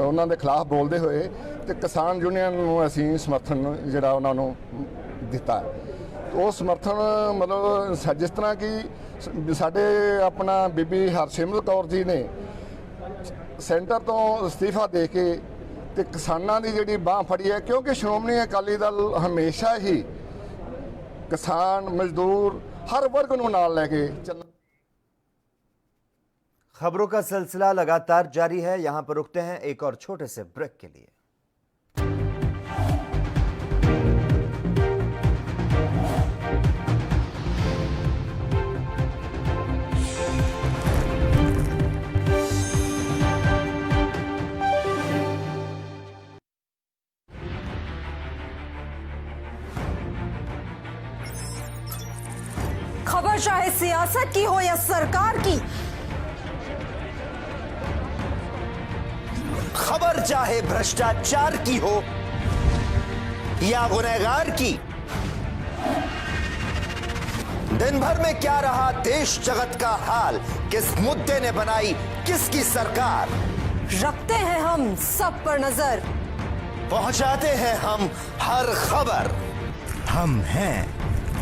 ਉਹਨਾਂ ਦੇ ਖਿਲਾਫ ਬੋਲਦੇ ਹੋਏ ਤੇ ਕਿਸਾਨ ਯੂਨੀਅਨ ਨੂੰ ਅਸੀਂ ਸਮਰਥਨ ਜਿਹੜਾ ਉਹਨਾਂ ਨੂੰ ਦਿੱਤਾ ਹੈ। ਉਹ ਸਮਰਥਨ ਮਤਲਬ ਜਿਸ ਤਰ੍ਹਾਂ ਕਿ ਸਾਡੇ ਆਪਣਾ ਬੀਬੀ ਹਰਸਿਮਰਤ ਕੌਰ ਜੀ ਨੇ ਸੈਂਟਰ ਤੋਂ ਅਸਤੀਫਾ ਦੇ ਕੇ ਤੇ ਕਿਸਾਨਾਂ ਦੀ ਜਿਹੜੀ ਬਾਹ ਫੜੀ ਹੈ, ਕਿਉਂਕਿ ਸ਼੍ਰੋਮਣੀ ਅਕਾਲੀ ਦਲ ਹਮੇਸ਼ਾ ਹੀ ਕਿਸਾਨ ਮਜ਼ਦੂਰ हर वर्ग को नाल लेके चलना। खबरों का सिलसिला लगातार जारी है। यहां पर रुकते हैं एक और छोटे से ब्रेक के लिए। खबर चाहे सियासत की हो या सरकार की, खबर चाहे भ्रष्टाचार की हो या गुनहगार की, दिन भर में क्या रहा देश जगत का हाल, किस मुद्दे ने बनाई किसकी सरकार, रखते हैं हम सब पर नजर, पहुंचाते हैं हम हर खबर। हम हैं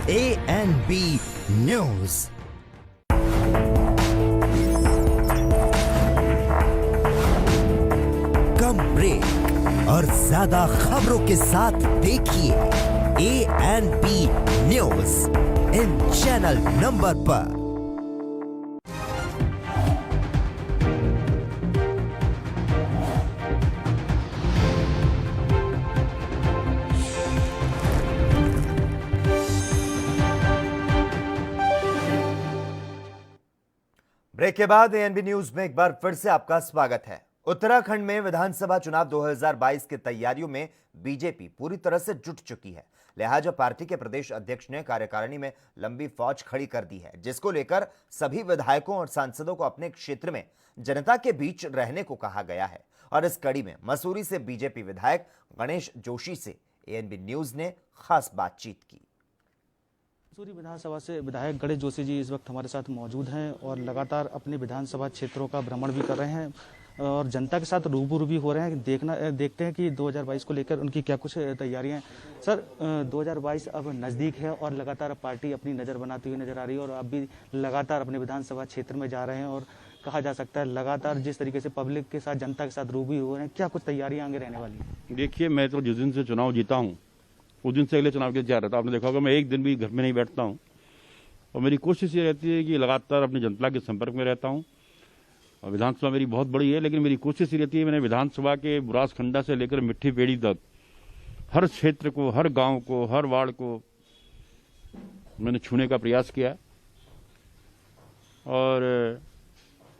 ANB न्यूज। कम ब्रेक और ज्यादा खबरों के साथ देखिए ANB news in channel number पर। ब्रेक के बाद ANB न्यूज में एक बार फिर से आपका स्वागत है। उत्तराखंड में विधानसभा चुनाव 2022 की तैयारियों में बीजेपी पूरी तरह से जुट चुकी है। लिहाजा पार्टी के प्रदेश अध्यक्ष ने कार्यकारिणी में लंबी फौज खड़ी कर दी है, जिसको लेकर सभी विधायकों और सांसदों को अपने क्षेत्र में जनता के बीच रहने को कहा गया है। और इस कड़ी में मसूरी से बीजेपी विधायक गणेश जोशी से ANB न्यूज ने खास बातचीत की। मसूरी विधानसभा से विधायक गणेश जोशी जी इस वक्त हमारे साथ मौजूद हैं और लगातार अपने विधानसभा क्षेत्रों का भ्रमण भी कर रहे हैं और जनता के साथ रूबरू भी हो रहे हैं। देखते हैं कि 2022 को लेकर उनकी क्या कुछ तैयारियां हैं। सर, 2022 अब नज़दीक है और लगातार पार्टी अपनी नज़र बनाती हुई नजर आ रही है और आप भी लगातार अपने विधानसभा क्षेत्र में जा रहे हैं और कहा जा सकता है लगातार जिस तरीके से पब्लिक के साथ जनता के साथ रूबरू हो रहे हैं, क्या कुछ तैयारियां आगे रहने वाली है? देखिए, मैं तो जिस दिन से चुनाव जीता हूँ उस दिन से अगले चुनाव के तैयार रहता हूँ। आपने देखा होगा मैं एक दिन भी घर में नहीं बैठता हूँ और मेरी कोशिश ये रहती है कि लगातार अपनी जनता के संपर्क में रहता हूँ। और विधानसभा मेरी बहुत बड़ी है, लेकिन मेरी कोशिश ये रहती है मैंने विधानसभा के बुरासखंडा से लेकर मिट्टी पेड़ी तक हर क्षेत्र को, हर गांव को, हर वार्ड को मैंने छूने का प्रयास किया। और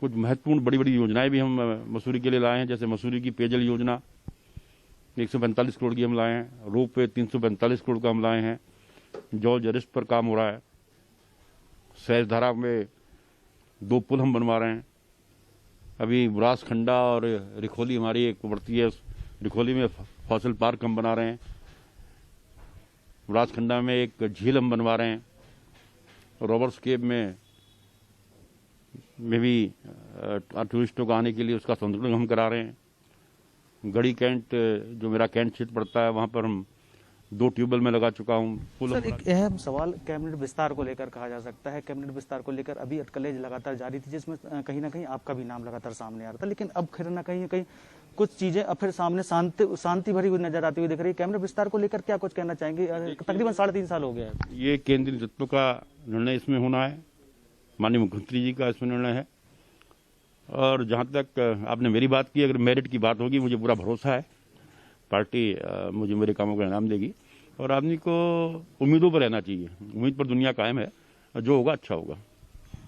कुछ महत्वपूर्ण बड़ी बड़ी योजनाएं भी हम मसूरी के लिए लाए हैं, जैसे मसूरी की पेयजल योजना 145 करोड़ की हम लाए हैं, रोप वे 345 करोड़ का हम लाए हैं, जॉर्ज अरेस्ट पर काम हो रहा है, सहजधारा में 2 पुल हम बनवा रहे हैं, अभी बुरासखंडा और रिखोली हमारी एक बढ़ती है, रिखोली में फसल पार्क हम बना रहे हैं, बुरासखंडा में एक झील हम बनवा रहे हैं, रॉबर्ट्स केव में भी टूरिस्टों को आने के लिए उसका संतुलन हम करा रहे हैं। गढ़ी कैंट, जो मेरा कैंट क्षेत्र पड़ता है, वहाँ पर हम 2 ट्यूबवेल में लगा चुका हूँ। सर, एक अहम सवाल कैबिनेट विस्तार को लेकर कहा जा सकता है। कैबिनेट विस्तार को लेकर अभी अटकलें लगातार जारी थी, जिसमें कहीं ना कहीं आपका भी नाम लगातार सामने आ रहा था, लेकिन अब फिर ना कहीं कुछ चीजें अब फिर सामने शांति भरी हुई नजर आती हुई दिख रही है। कैबिनेट विस्तार को लेकर क्या कुछ कहना चाहेंगे? तकरीबन 3.5 साल हो गया है। ये केंद्रीय नेतृत्व का निर्णय इसमें होना है, माननीय मुख्यमंत्री जी का इसमें निर्णय है। और जहाँ तक आपने मेरी बात की, अगर मेरिट की बात होगी, मुझे पूरा भरोसा है पार्टी मुझे मेरे कामों का इनाम देगी और आदमी को उम्मीदों पर रहना चाहिए। उम्मीद पर दुनिया कायम है, जो होगा अच्छा होगा।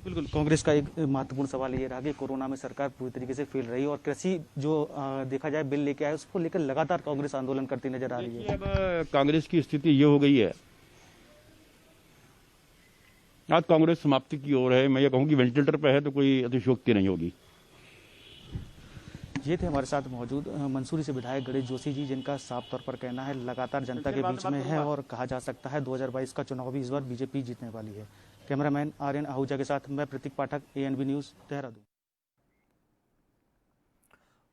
बिल्कुल। कांग्रेस का एक महत्वपूर्ण सवाल ये रहा कि कोरोना में सरकार पूरी तरीके से फेल रही और कृषि जो देखा जाए बिल लेके आए उसको लेकर लगातार कांग्रेस आंदोलन करती नजर आ रही है। अब कांग्रेस की स्थिति ये हो गई है, आज कांग्रेस समाप्ति की ओर है। मैं ये कहूँ कि वेंटिलेटर पर है तो कोई अतिशयोक्ति नहीं होगी। ये थे हमारे साथ मौजूद मंसूरी से विधायक गणेश जोशी जी, जिनका साफ तौर पर कहना है लगातार जनता के बीच में है और कहा जा सकता है 2022 का चुनाव भी इस बार बीजेपी जीतने वाली है। कैमरामैन आर्यन आहूजा के साथ मैं प्रतीक पाठक, ANB न्यूज, देहरादून।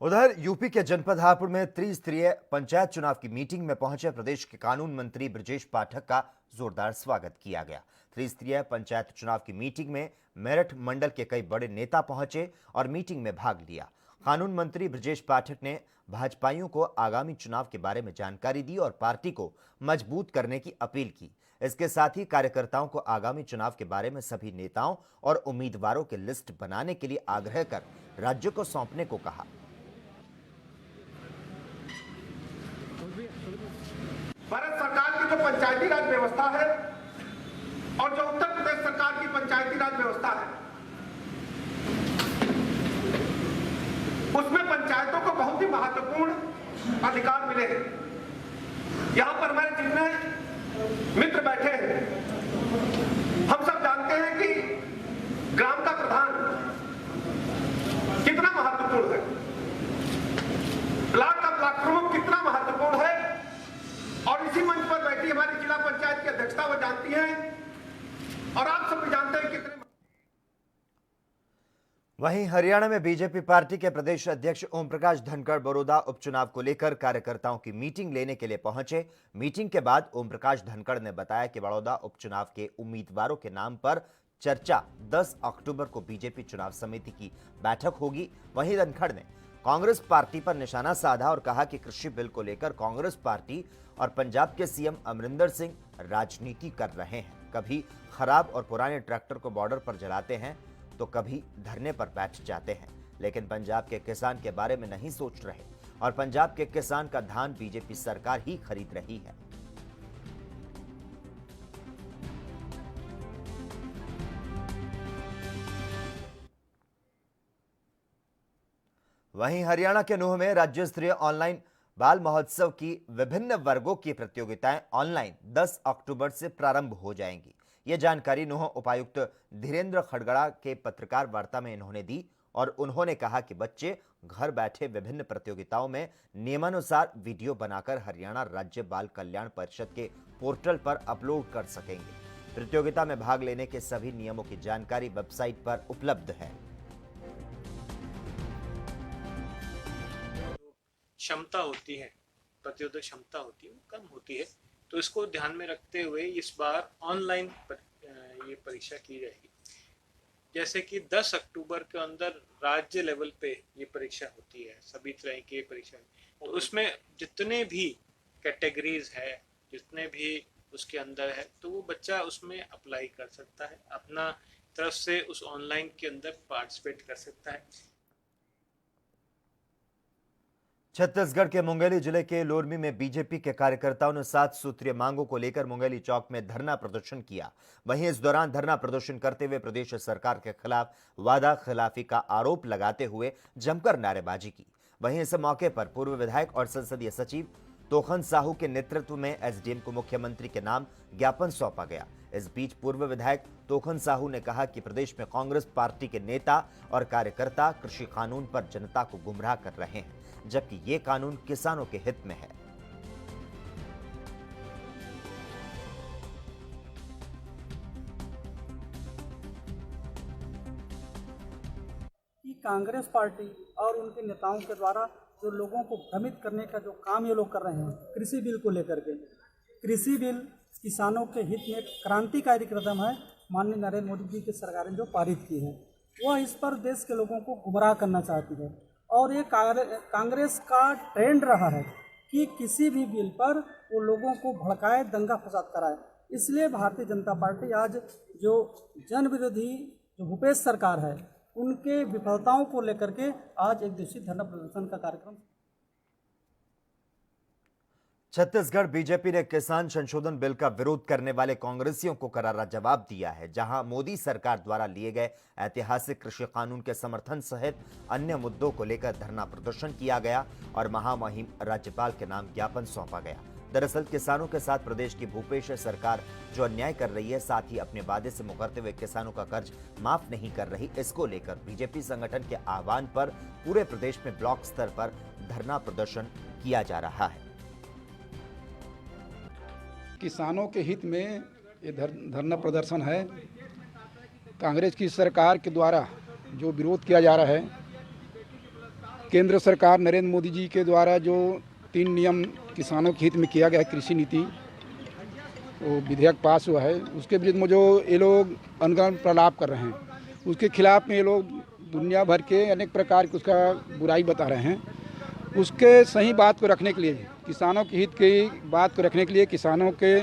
उधर यूपी के जनपद हापुड़ में त्रिस्तरीय पंचायत चुनाव की मीटिंग में पहुंचे प्रदेश के कानून मंत्री ब्रजेश पाठक का जोरदार स्वागत किया गया। त्रिस्तरीय पंचायत चुनाव की मीटिंग में मेरठ मंडल के कई बड़े नेता पहुंचे और मीटिंग में भाग लिया। कानून मंत्री ब्रजेश पाठक ने भाजपाइयों को आगामी चुनाव के बारे में जानकारी दी और पार्टी को मजबूत करने की अपील की। इसके साथ ही कार्यकर्ताओं को आगामी चुनाव के बारे में सभी नेताओं और उम्मीदवारों की लिस्ट बनाने के लिए आग्रह कर राज्य को सौंपने को कहा। भारत सरकार की जो पंचायती राज व्यवस्था है और जो उत्तर प्रदेश सरकार की पंचायती राज व्यवस्था है, उसमें पंचायतों को बहुत ही महत्वपूर्ण अधिकार मिले हैं। यहां पर हमारे जितने मित्र बैठे हैं, हम सब जानते हैं कि ग्राम का प्रधान कितना महत्वपूर्ण है, ब्लॉक का ब्लॉक प्रमुख कितना महत्वपूर्ण है। और इसी मंच पर बैठी हमारी जिला पंचायत की अध्यक्षता वो जानती हैं और आप सब भी जानते हैं कितने। वहीं हरियाणा में बीजेपी पार्टी के प्रदेश अध्यक्ष ओम प्रकाश धनखड़ बड़ौदा उपचुनाव को लेकर कार्यकर्ताओं की मीटिंग लेने के लिए पहुंचे। मीटिंग के बाद ओम प्रकाश धनखड़ ने बताया कि बड़ौदा उपचुनाव के उम्मीदवारों के नाम पर चर्चा 10 अक्टूबर को बीजेपी चुनाव समिति की बैठक होगी। वहीं धनखड़ ने कांग्रेस पार्टी पर निशाना साधा और कहा कि कृषि बिल को लेकर कांग्रेस पार्टी और पंजाब के सीएम अमरिंदर सिंह राजनीति कर रहे हैं। कभी खराब और पुराने ट्रैक्टर को बॉर्डर पर जलाते हैं तो कभी धरने पर बैठ जाते हैं, लेकिन पंजाब के किसान के बारे में नहीं सोच रहे और पंजाब के किसान का धान बीजेपी सरकार ही खरीद रही है। वहीं हरियाणा के नूंह में राज्य स्तरीय ऑनलाइन बाल महोत्सव की विभिन्न वर्गों की प्रतियोगिताएं ऑनलाइन 10 अक्टूबर से प्रारंभ हो जाएंगी। ये जानकारी नूंह उपायुक्त धीरेन्द्र खड़गड़ा के पत्रकार वार्ता में इन्होंने दी और उन्होंने कहा कि बच्चे घर बैठे विभिन्न प्रतियोगिताओं में नियमानुसार वीडियो बनाकर हरियाणा राज्य बाल कल्याण परिषद के पोर्टल पर अपलोड कर सकेंगे। प्रतियोगिता में भाग लेने के सभी नियमों की जानकारी वेबसाइट पर उपलब्ध है। क्षमता होती है, प्रतिरोधक क्षमता होती है, वो कम होती है, तो इसको ध्यान में रखते हुए इस बार ऑनलाइन ये परीक्षा की जाएगी। जैसे कि 10 अक्टूबर के अंदर राज्य लेवल पे ये परीक्षा होती है, सभी तरह की परीक्षा, तो उसमें जितने भी कैटेगरीज है, जितने भी उसके अंदर है, तो वो बच्चा उसमें अप्लाई कर सकता है, अपना तरफ से उस ऑनलाइन के अंदर पार्टिसिपेट कर सकता है। छत्तीसगढ़ के मुंगेली जिले के लोरमी में बीजेपी के कार्यकर्ताओं ने 7 सूत्रीय मांगों को लेकर मुंगेली चौक में धरना प्रदर्शन किया। वहीं इस दौरान धरना प्रदर्शन करते हुए प्रदेश सरकार के खिलाफ वादा खिलाफी का आरोप लगाते हुए जमकर नारेबाजी की। वहीं इस मौके पर पूर्व विधायक और संसदीय सचिव तोखन साहू के नेतृत्व में एसडीएम को मुख्यमंत्री के नाम ज्ञापन सौंपा गया। इस बीच पूर्व विधायक तोखन साहू ने कहा कि प्रदेश में कांग्रेस पार्टी के नेता और कार्यकर्ता कृषि कानून पर जनता को गुमराह कर रहे हैं, जबकि ये कानून किसानों के हित में है। कि कांग्रेस पार्टी और उनके नेताओं के द्वारा जो लोगों को भ्रमित करने का जो काम ये लोग कर रहे हैं कृषि बिल को लेकर के, कृषि बिल किसानों के हित में क्रांतिकारी कदम है। माननीय नरेंद्र मोदी जी की सरकार ने जो पारित की है, वह इस पर देश के लोगों को गुमराह करना चाहती है और ये कांग्रेस का ट्रेंड रहा है कि किसी भी बिल पर वो लोगों को भड़काए, दंगा फसाद कराए। इसलिए भारतीय जनता पार्टी आज जो जन विरोधी जो भूपेश सरकार है, उनके विफलताओं को लेकर के आज एक दिवसीय धरना प्रदर्शन का कार्यक्रम। छत्तीसगढ़ बीजेपी ने किसान संशोधन बिल का विरोध करने वाले कांग्रेसियों को करारा जवाब दिया है। जहां मोदी सरकार द्वारा लिए गए ऐतिहासिक कृषि कानून के समर्थन सहित अन्य मुद्दों को लेकर धरना प्रदर्शन किया गया और महामहिम राज्यपाल के नाम ज्ञापन सौंपा गया। दरअसल किसानों के साथ प्रदेश की भूपेश सरकार जो अन्याय कर रही है, साथ ही अपने वादे से मुकरते हुए किसानों का कर्ज माफ नहीं कर रही, इसको लेकर बीजेपी संगठन के आह्वान पर पूरे प्रदेश में ब्लॉक स्तर पर धरना प्रदर्शन किया जा रहा है। किसानों के हित में ये धरना प्रदर्शन है। कांग्रेस की सरकार के द्वारा जो विरोध किया जा रहा है, केंद्र सरकार नरेंद्र मोदी जी के द्वारा जो 3 नियम किसानों के हित में किया गया है, कृषि नीति, वो विधेयक पास हुआ है, उसके विरुद्ध में जो ये लोग अनगढ़ प्रलाप कर रहे हैं, उसके खिलाफ में ये लोग दुनिया भर के अनेक प्रकार की उसका बुराई बता रहे हैं। उसके सही बात को रखने के लिए, किसानों के हित की बात को रखने के लिए, किसानों के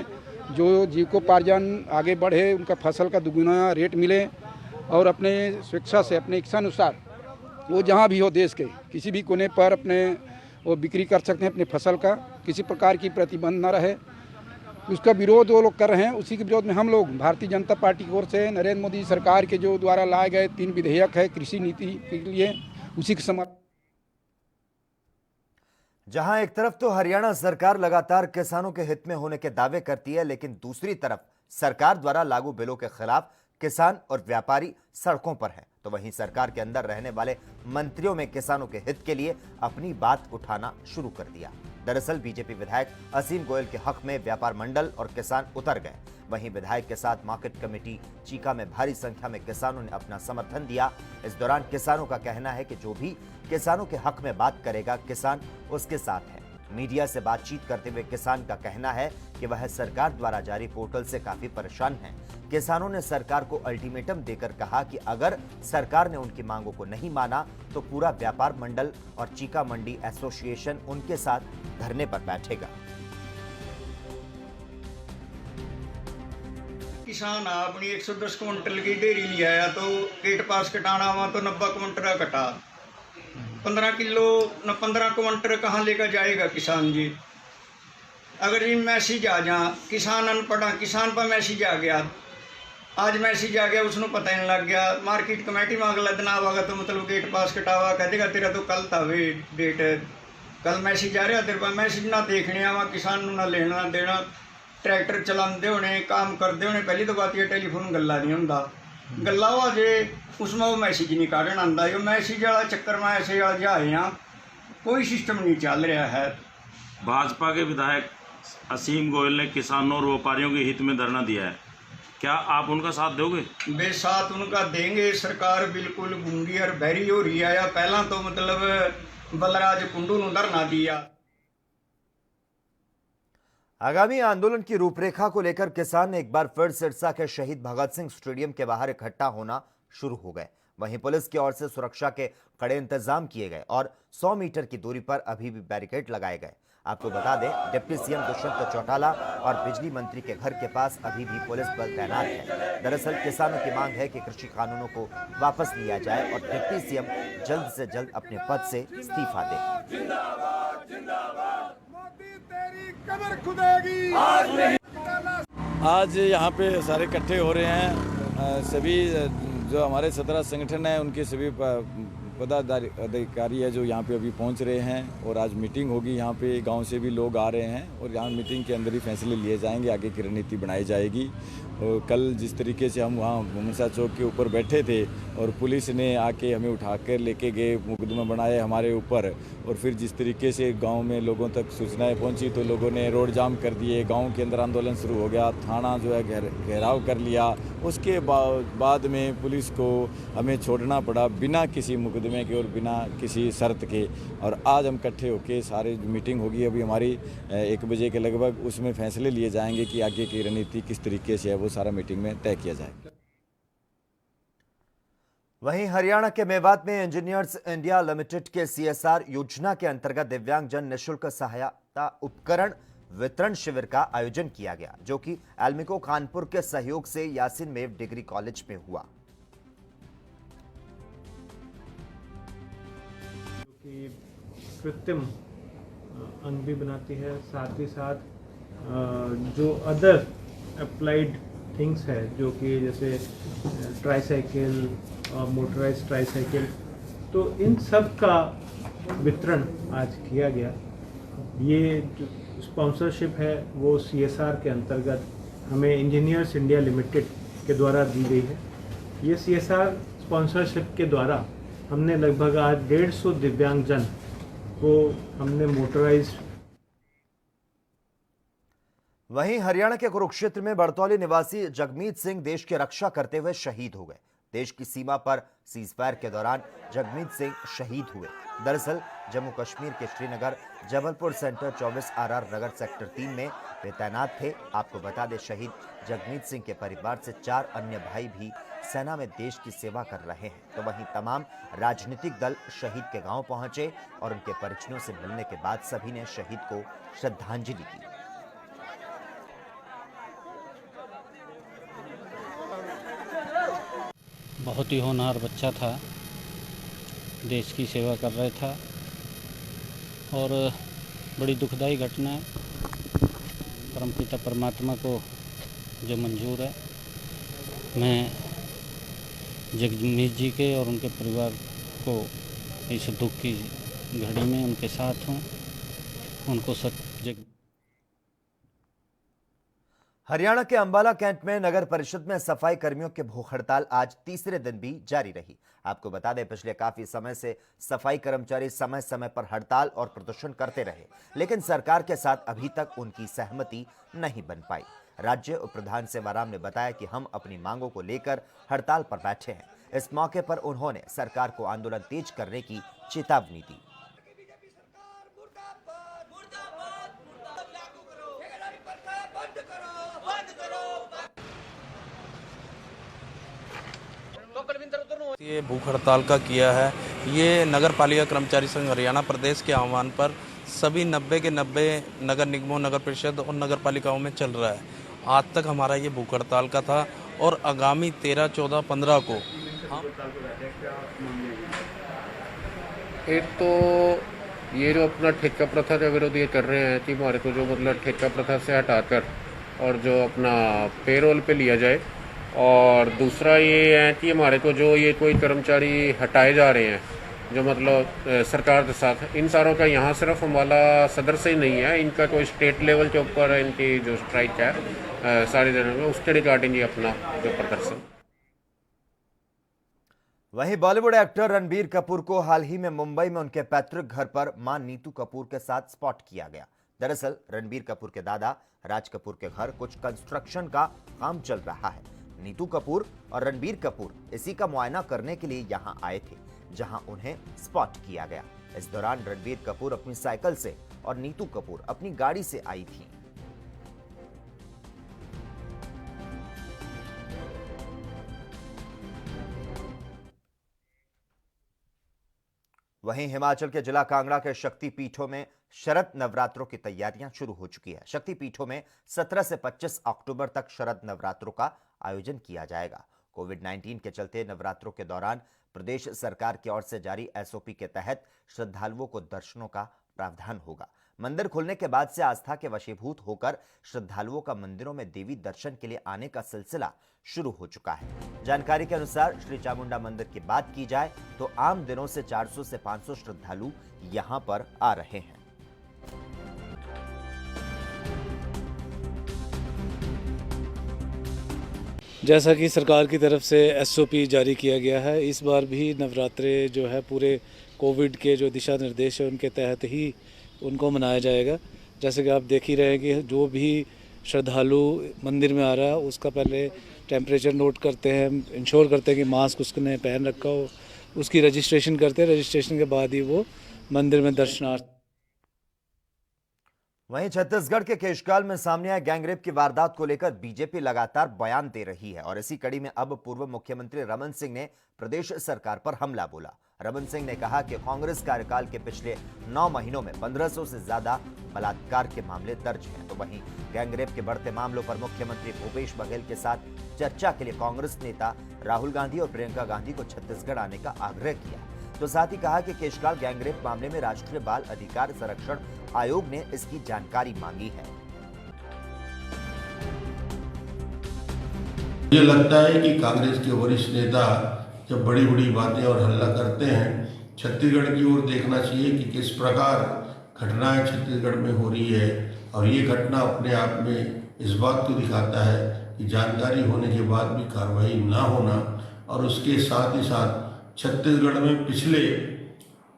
जो जीविकोपार्जन आगे बढ़े, उनका फसल का दुगुना रेट मिले और अपने स्वेच्छा से, अपने इच्छानुसार वो जहाँ भी हो देश के किसी भी कोने पर अपने वो बिक्री कर सकते हैं अपने फसल का, किसी प्रकार की प्रतिबंध न रहे, उसका विरोध वो लोग कर रहे हैं। उसी के विरोध में हम लोग भारतीय जनता पार्टी की ओर से नरेंद्र मोदी सरकार के जो द्वारा लाए गए 3 विधेयक है कृषि नीति के लिए, उसी के समर्थन। जहां एक तरफ तो हरियाणा सरकार लगातार किसानों के हित में होने के दावे करती है, लेकिन दूसरी तरफ सरकार द्वारा लागू बिलों के खिलाफ किसान और व्यापारी सड़कों पर हैं, तो वहीं सरकार के अंदर रहने वाले मंत्रियों में किसानों के हित के लिए अपनी बात उठाना शुरू कर दिया। दरअसल बीजेपी विधायक असीम गोयल के हक में व्यापार मंडल और किसान उतर गए। वहीं विधायक के साथ मार्केट कमेटी चीका में भारी संख्या में किसानों ने अपना समर्थन दिया। इस दौरान किसानों का कहना है कि जो भी किसानों के हक में बात करेगा, किसान उसके साथ है। मीडिया से बातचीत करते हुए किसान का कहना है कि वह सरकार द्वारा जारी पोर्टल से काफी परेशान हैं। किसानों ने सरकार को अल्टीमेटम देकर कहा कि अगर सरकार ने उनकी मांगों को नहीं माना तो पूरा व्यापार मंडल और चीका मंडी एसोसिएशन उनके साथ धरने पर बैठेगा। किसान अपनी 110 क्विंटल की ढेरी लिया है तो गेट पास कटाना हुआ तो 90 क्विंटल कटा। 15 किलो न 15 क्विंटल कहाँ लेकर जाएगा किसान जी। अगर ये मैसेज आ जा, किसान अनपढ़ा, किसान पर मैसेज आ गया, आज मैसेज आ गया उसने पता नहीं लग गया, मार्केट कमेटी में अगला दिन आवागा तो मतलब गेट पास कटावा कह देगा तेरा तो कल था वे डेट, कल मैसेज आ रहा तेरे पर मैसेज ना देखने आवा, किसान ना लेना देना, ट्रैक्टर चलाते होने, काम करते होने। पहली तो बात ये टेलीफोन गल्ला नहीं होंदा, गल्ला हुआ जे उसमें वो मैसेज नहीं काटना आंदा। यो मैसेज वाला चक्कर में ऐसे जाए यहाँ कोई सिस्टम नहीं चल रहा है। भाजपा के विधायक असीम गोयल ने किसानों और व्यापारियों के हित में धरना दिया है, क्या आप उनका साथ दोगे? बे साथ उनका देंगे। सरकार बिल्कुल गुंगी और बहरी हो रही है। या पहला तो मतलब बलराज कुंडू ने धरना दिया। आगामी आंदोलन की रूपरेखा को लेकर किसान एक बार फिर सिरसा के शहीद भगत सिंह स्टेडियम के बाहर इकट्ठा होना शुरू हो गए। वहीं पुलिस की ओर से सुरक्षा के कड़े इंतजाम किए गए और 100 मीटर की दूरी पर अभी भी बैरिकेड लगाए गए। आपको बता दें, डिप्टी सीएम दुष्यंत चौटाला और बिजली मंत्री के घर के पास अभी भी पुलिस बल तैनात है। दरअसल किसानों की मांग है कि कृषि कानूनों को वापस लिया जाए और डिप्टी सीएम जल्द से जल्द अपने पद से इस्तीफा दें। आज यहाँ पे सारे इकट्ठे हो रहे हैं। सभी जो हमारे 17 संगठन हैं उनके सभी पदाधिकारी है जो यहाँ पे अभी पहुँच रहे हैं और आज मीटिंग होगी। यहाँ पे गांव से भी लोग आ रहे हैं और यहाँ मीटिंग के अंदर ही फैसले लिए जाएंगे, आगे की रणनीति बनाई जाएगी। और कल जिस तरीके से हम वहाँ भूमसा चौक के ऊपर बैठे थे और पुलिस ने आके हमें उठाकर लेके गए, मुकदमा बनाए हमारे ऊपर, और फिर जिस तरीके से गांव में लोगों तक सूचनाएं पहुंची तो लोगों ने रोड जाम कर दिए, गांव के अंदर आंदोलन शुरू हो गया, थाना जो है घेराव कर लिया। उसके बाद में पुलिस को हमें छोड़ना पड़ा बिना किसी मुकदमे के और बिना किसी शर्त के। और आज हम इकट्ठे होकर सारे मीटिंग होगी अभी हमारी 1 बजे के लगभग, उसमें फैसले लिए जाएंगे कि आगे की रणनीति किस तरीके से है, वो सारा मीटिंग में तय किया जाएगा। वहीं हरियाणा के मेवात में इंजीनियर्स इंडिया लिमिटेड के CSR योजना के अंतर्गत दिव्यांगजन निःशुल्क सहायता उपकरण वितरण शिविर का आयोजन किया गया, जो कि एल्मिको कानपुर के सहयोग से यासिन मेव डिग्री कॉलेज में हुआ। कृत्रिम अंग भी बनाती है, साथ ही साथ जो अदर अप्लाइड थिंग्स है जो कि जैसे ट्राईसाइकिल और मोटराइज ट्राईसाइकिल, तो इन सब का वितरण आज किया गया। ये जो स्पॉन्सरशिप है वो CSR के अंतर्गत हमें इंजीनियर्स इंडिया लिमिटेड के द्वारा दी गई है। ये CSR स्पॉन्सरशिप के द्वारा हमने लगभग आज 150 दिव्यांगजन को हमने मोटराइज। वहीं हरियाणा के कुरुक्षेत्र में बड़तौली निवासी जगमीत सिंह देश की रक्षा करते हुए शहीद हो गए। देश की सीमा पर सीजफायर के दौरान जगमीत सिंह शहीद हुए। दरअसल जम्मू कश्मीर के श्रीनगर जबलपुर सेक्टर 24 RR नगर सेक्टर 3 में वे तैनात थे। आपको बता दें, शहीद जगमीत सिंह के परिवार से 4 अन्य भाई भी सेना में देश की सेवा कर रहे हैं। तो वहीं तमाम राजनीतिक दल शहीद के गांव पहुंचे और उनके परिजनों से मिलने के बाद सभी ने शहीद को श्रद्धांजलि दी। बहुत ही होनहार बच्चा था, देश की सेवा कर रहा था और बड़ी दुखदाई घटना है। परमपिता परमात्मा को जो मंजूर है, मैं जगमीत जी के और उनके परिवार को इस दुख की घड़ी में उनके साथ हूँ। उनको हरियाणा के अंबाला कैंट में नगर परिषद में सफाई कर्मियों की भूख हड़ताल आज तीसरे दिन भी जारी रही। आपको बता दें, पिछले काफी समय से सफाई कर्मचारी समय समय पर हड़ताल और प्रदर्शन करते रहे, लेकिन सरकार के साथ अभी तक उनकी सहमति नहीं बन पाई। राज्य उप प्रधान सेवाराम ने बताया कि हम अपनी मांगों को लेकर हड़ताल पर बैठे हैं। इस मौके पर उन्होंने सरकार को आंदोलन तेज करने की चेतावनी दी। ये भूख हड़ताल का किया है। ये नगर पालिका कर्मचारी संघ हरियाणा प्रदेश के आह्वान पर सभी 90 के 90 नगर निगमों, नगर परिषद और नगर पालिकाओं में चल रहा है। आज तक हमारा ये भूख हड़ताल का था और आगामी 13, 14, 15 को एक तो ये जो अपना ठेका प्रथा का विरोध ये कर रहे हैं कि हमारे को जो मतलब ठेका प्रथा से हटाकर और जो अपना पेरोल पे लिया जाए, और दूसरा ये है कि हमारे को जो ये कोई कर्मचारी हटाए जा रहे हैं जो मतलब सरकार के साथ, इन सारों का यहाँ सिर्फ अम्बाला सदर से ही नहीं है, इनका कोई स्टेट लेवल के ऊपर इनकी जो स्ट्राइक है सारी जगह में, उसके रिगार्डिंग ये अपना जो प्रदर्शन। वहीं बॉलीवुड एक्टर रणबीर कपूर को हाल ही में मुंबई में उनके पैतृक घर पर मां नीतू कपूर के साथ स्पॉट किया गया। दरअसल रणबीर कपूर के दादा राज कपूर के घर कुछ कंस्ट्रक्शन का काम चल रहा है। नीतू कपूर और रणबीर कपूर इसी का मुआयना करने के लिए यहां आए थे, जहां उन्हें स्पॉट किया गया। इस दौरान रणबीर कपूर अपनी साइकिल से और नीतू कपूर अपनी गाड़ी से आई थी। वहीं हिमाचल के जिला कांगड़ा के शक्ति पीठों में शरद नवरात्रों की तैयारियां शुरू हो चुकी है। शक्ति पीठों में 17 से 25 अक्टूबर तक शरद नवरात्रों का आयोजन किया जाएगा। कोविड-19 के चलते नवरात्रों के दौरान प्रदेश सरकार की ओर से जारी एसओपी के तहत श्रद्धालुओं को दर्शनों का प्रावधान होगा। मंदिर खुलने के बाद से आस्था के वशीभूत होकर श्रद्धालुओं का मंदिरों में देवी दर्शन के लिए आने का सिलसिला शुरू हो चुका है। जानकारी के अनुसार श्री चामुंडा मंदिर की बात की जाए तो आम दिनों से 400 से 500 श्रद्धालु यहां पर आ रहे हैं। जैसा कि सरकार की तरफ से एसओपी जारी किया गया है, इस बार भी नवरात्रे जो है पूरे कोविड के जो दिशा निर्देश है उनके तहत ही उनको मनाया जाएगा। जैसे कि आप देख ही रहे हैं कि जो भी श्रद्धालु मंदिर में आ रहा है उसका पहले टेम्परेचर नोट करते हैं, इंश्योर करते हैं कि मास्क उसने पहन रखा हो, उसकी रजिस्ट्रेशन करते हैं। रजिस्ट्रेशन के बाद ही वो मंदिर में दर्शनार्थ। वहीं छत्तीसगढ़ के केशकाल में सामने आए गैंगरेप की वारदात को लेकर बीजेपी लगातार बयान दे रही है और इसी कड़ी में अब पूर्व मुख्यमंत्री रमन सिंह ने प्रदेश सरकार पर हमला बोला। रमन सिंह ने कहा कि कांग्रेस कार्यकाल के पिछले 9 महीनों में 1500 से ज्यादा बलात्कार के मामले दर्ज हैं। तो वहीं गैंगरेप के बढ़ते मामलों पर मुख्यमंत्री भूपेश बघेल के साथ चर्चा के लिए कांग्रेस नेता राहुल गांधी और प्रियंका गांधी को छत्तीसगढ़ आने का आग्रह किया। तो साथ ही कहा कि केशकाल गैंगरेप मामले में राष्ट्रीय बाल अधिकार संरक्षण आयोग ने इसकी जानकारी मांगी है। मुझे लगता है कि कांग्रेस के वरिष्ठ नेता जब बड़ी बड़ी बातें और हल्ला करते हैं, छत्तीसगढ़ की ओर देखना चाहिए कि किस प्रकार घटनाएं छत्तीसगढ़ में हो रही है। और ये घटना अपने आप में इस बात को दिखाता है कि जानकारी होने के बाद भी कार्रवाई ना होना, और उसके साथ ही साथ छत्तीसगढ़ में पिछले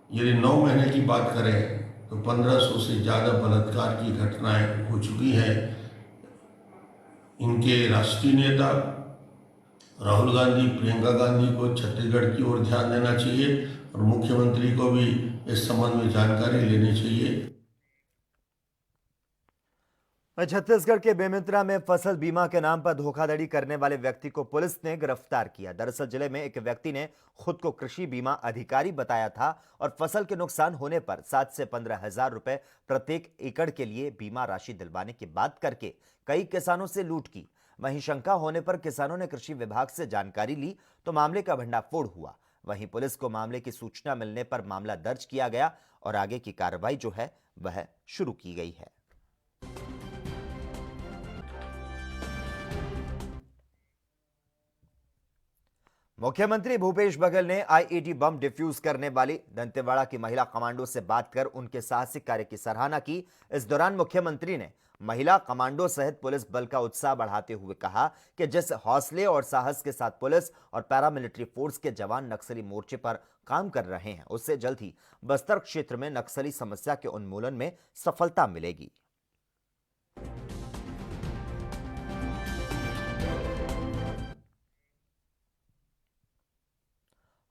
यदि 9 महीने की बात करें तो 1500 से ज़्यादा बलात्कार की घटनाएं हो चुकी हैं। इनके राष्ट्रीय नेता राहुल गांधी, प्रियंका गांधी को छत्तीसगढ़ की ओर ध्यान देना चाहिए और मुख्यमंत्री को भी इस संबंध में जानकारी लेनी चाहिए। छत्तीसगढ़ के बेमेतरा में फसल बीमा के नाम पर धोखाधड़ी करने वाले व्यक्ति को पुलिस ने गिरफ्तार किया। दरअसल जिले में एक व्यक्ति ने खुद को कृषि बीमा अधिकारी बताया था और फसल के नुकसान होने पर 7 से 15 हजार रुपए प्रत्येक एकड़ के लिए बीमा राशि दिलवाने की बात करके कई किसानों से लूट की। वहीं शंका होने पर किसानों ने कृषि विभाग से जानकारी ली तो मामले का भंडाफोड़ हुआ। वहीं पुलिस को मामले की सूचना मिलने पर मामला दर्ज किया गया और आगे की कार्रवाई जो है वह शुरू की गई है। मुख्यमंत्री भूपेश बघेल ने आईईडी बम डिफ्यूज करने वाली दंतेवाड़ा की महिला कमांडो से बात कर उनके साहसिक कार्य की सराहना की। इस दौरान मुख्यमंत्री ने महिला कमांडो सहित पुलिस बल का उत्साह बढ़ाते हुए कहा कि जिस हौसले और साहस के साथ पुलिस और पैरामिलिट्री फोर्स के जवान नक्सली मोर्चे पर काम कर रहे हैं, उससे जल्द ही बस्तर क्षेत्र में नक्सली समस्या के उन्मूलन में सफलता मिलेगी।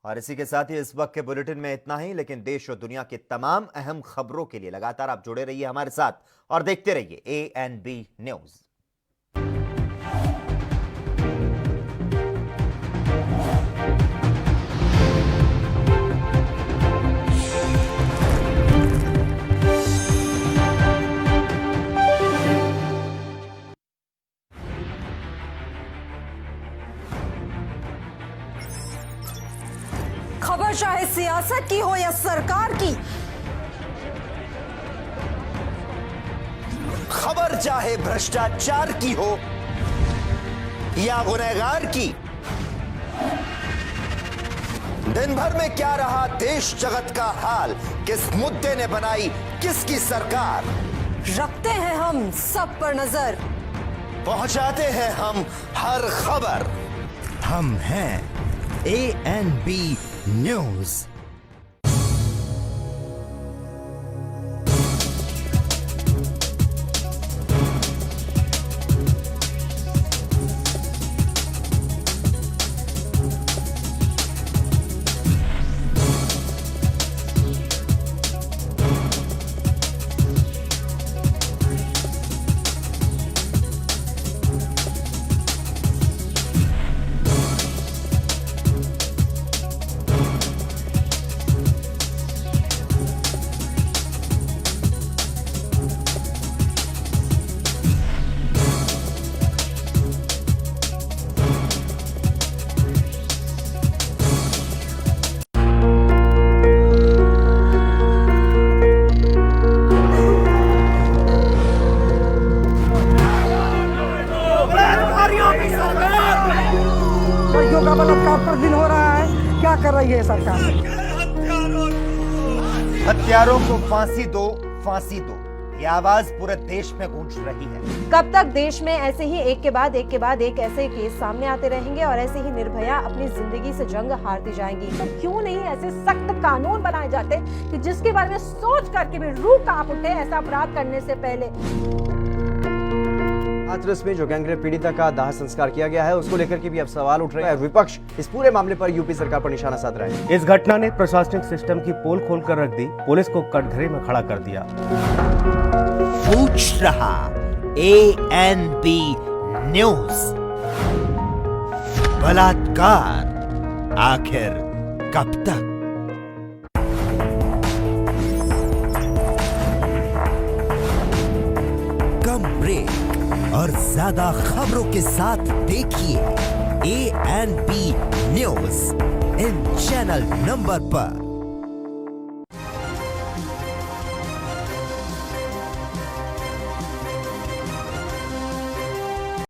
और इसी के साथ ही इस वक्त के बुलेटिन में इतना ही, लेकिन देश और दुनिया की तमाम अहम खबरों के लिए लगातार आप जुड़े रहिए हमारे साथ और देखते रहिए ANB न्यूज। खबर चाहे सियासत की हो या सरकार की, खबर चाहे भ्रष्टाचार की हो या गुनहगार की, दिन भर में क्या रहा देश जगत का हाल, किस मुद्दे ने बनाई किसकी सरकार, रखते हैं हम सब पर नजर, पहुंचाते हैं हम हर खबर। हम हैं ANB न्यूज। लड़कियों का बलात्कार पर दिन हो रहा है, क्या कर रही है सरकार? हत्यारों को फांसी दो, फांसी दो, ये आवाज पूरे देश में गूंज रही है। कब तक देश में ऐसे ही एक के बाद एक ऐसे केस सामने आते रहेंगे और ऐसे ही निर्भया अपनी जिंदगी से जंग हारती जाएंगी? तो क्यों नहीं ऐसे सख्त कानून बनाए जाते कि जिसके बारे में सोच करके भी रूह कांप उठे ऐसा अपराध करने से पहले। हाथरस में जो गैंगरेप पीड़िता का दाह संस्कार किया गया है, उसको लेकर के भी अब सवाल उठ रहे हैं। विपक्ष इस पूरे मामले पर यूपी सरकार पर निशाना साध रहा है। इस घटना ने प्रशासनिक सिस्टम की पोल खोलकर रख दी, पुलिस को कटघरे में खड़ा कर दिया। पूछ रहा ANB न्यूज, बलात्कार आखिर कब तक? कम ब्रेक और ज्यादा खबरों के साथ देखिए ANB news in channel number पर।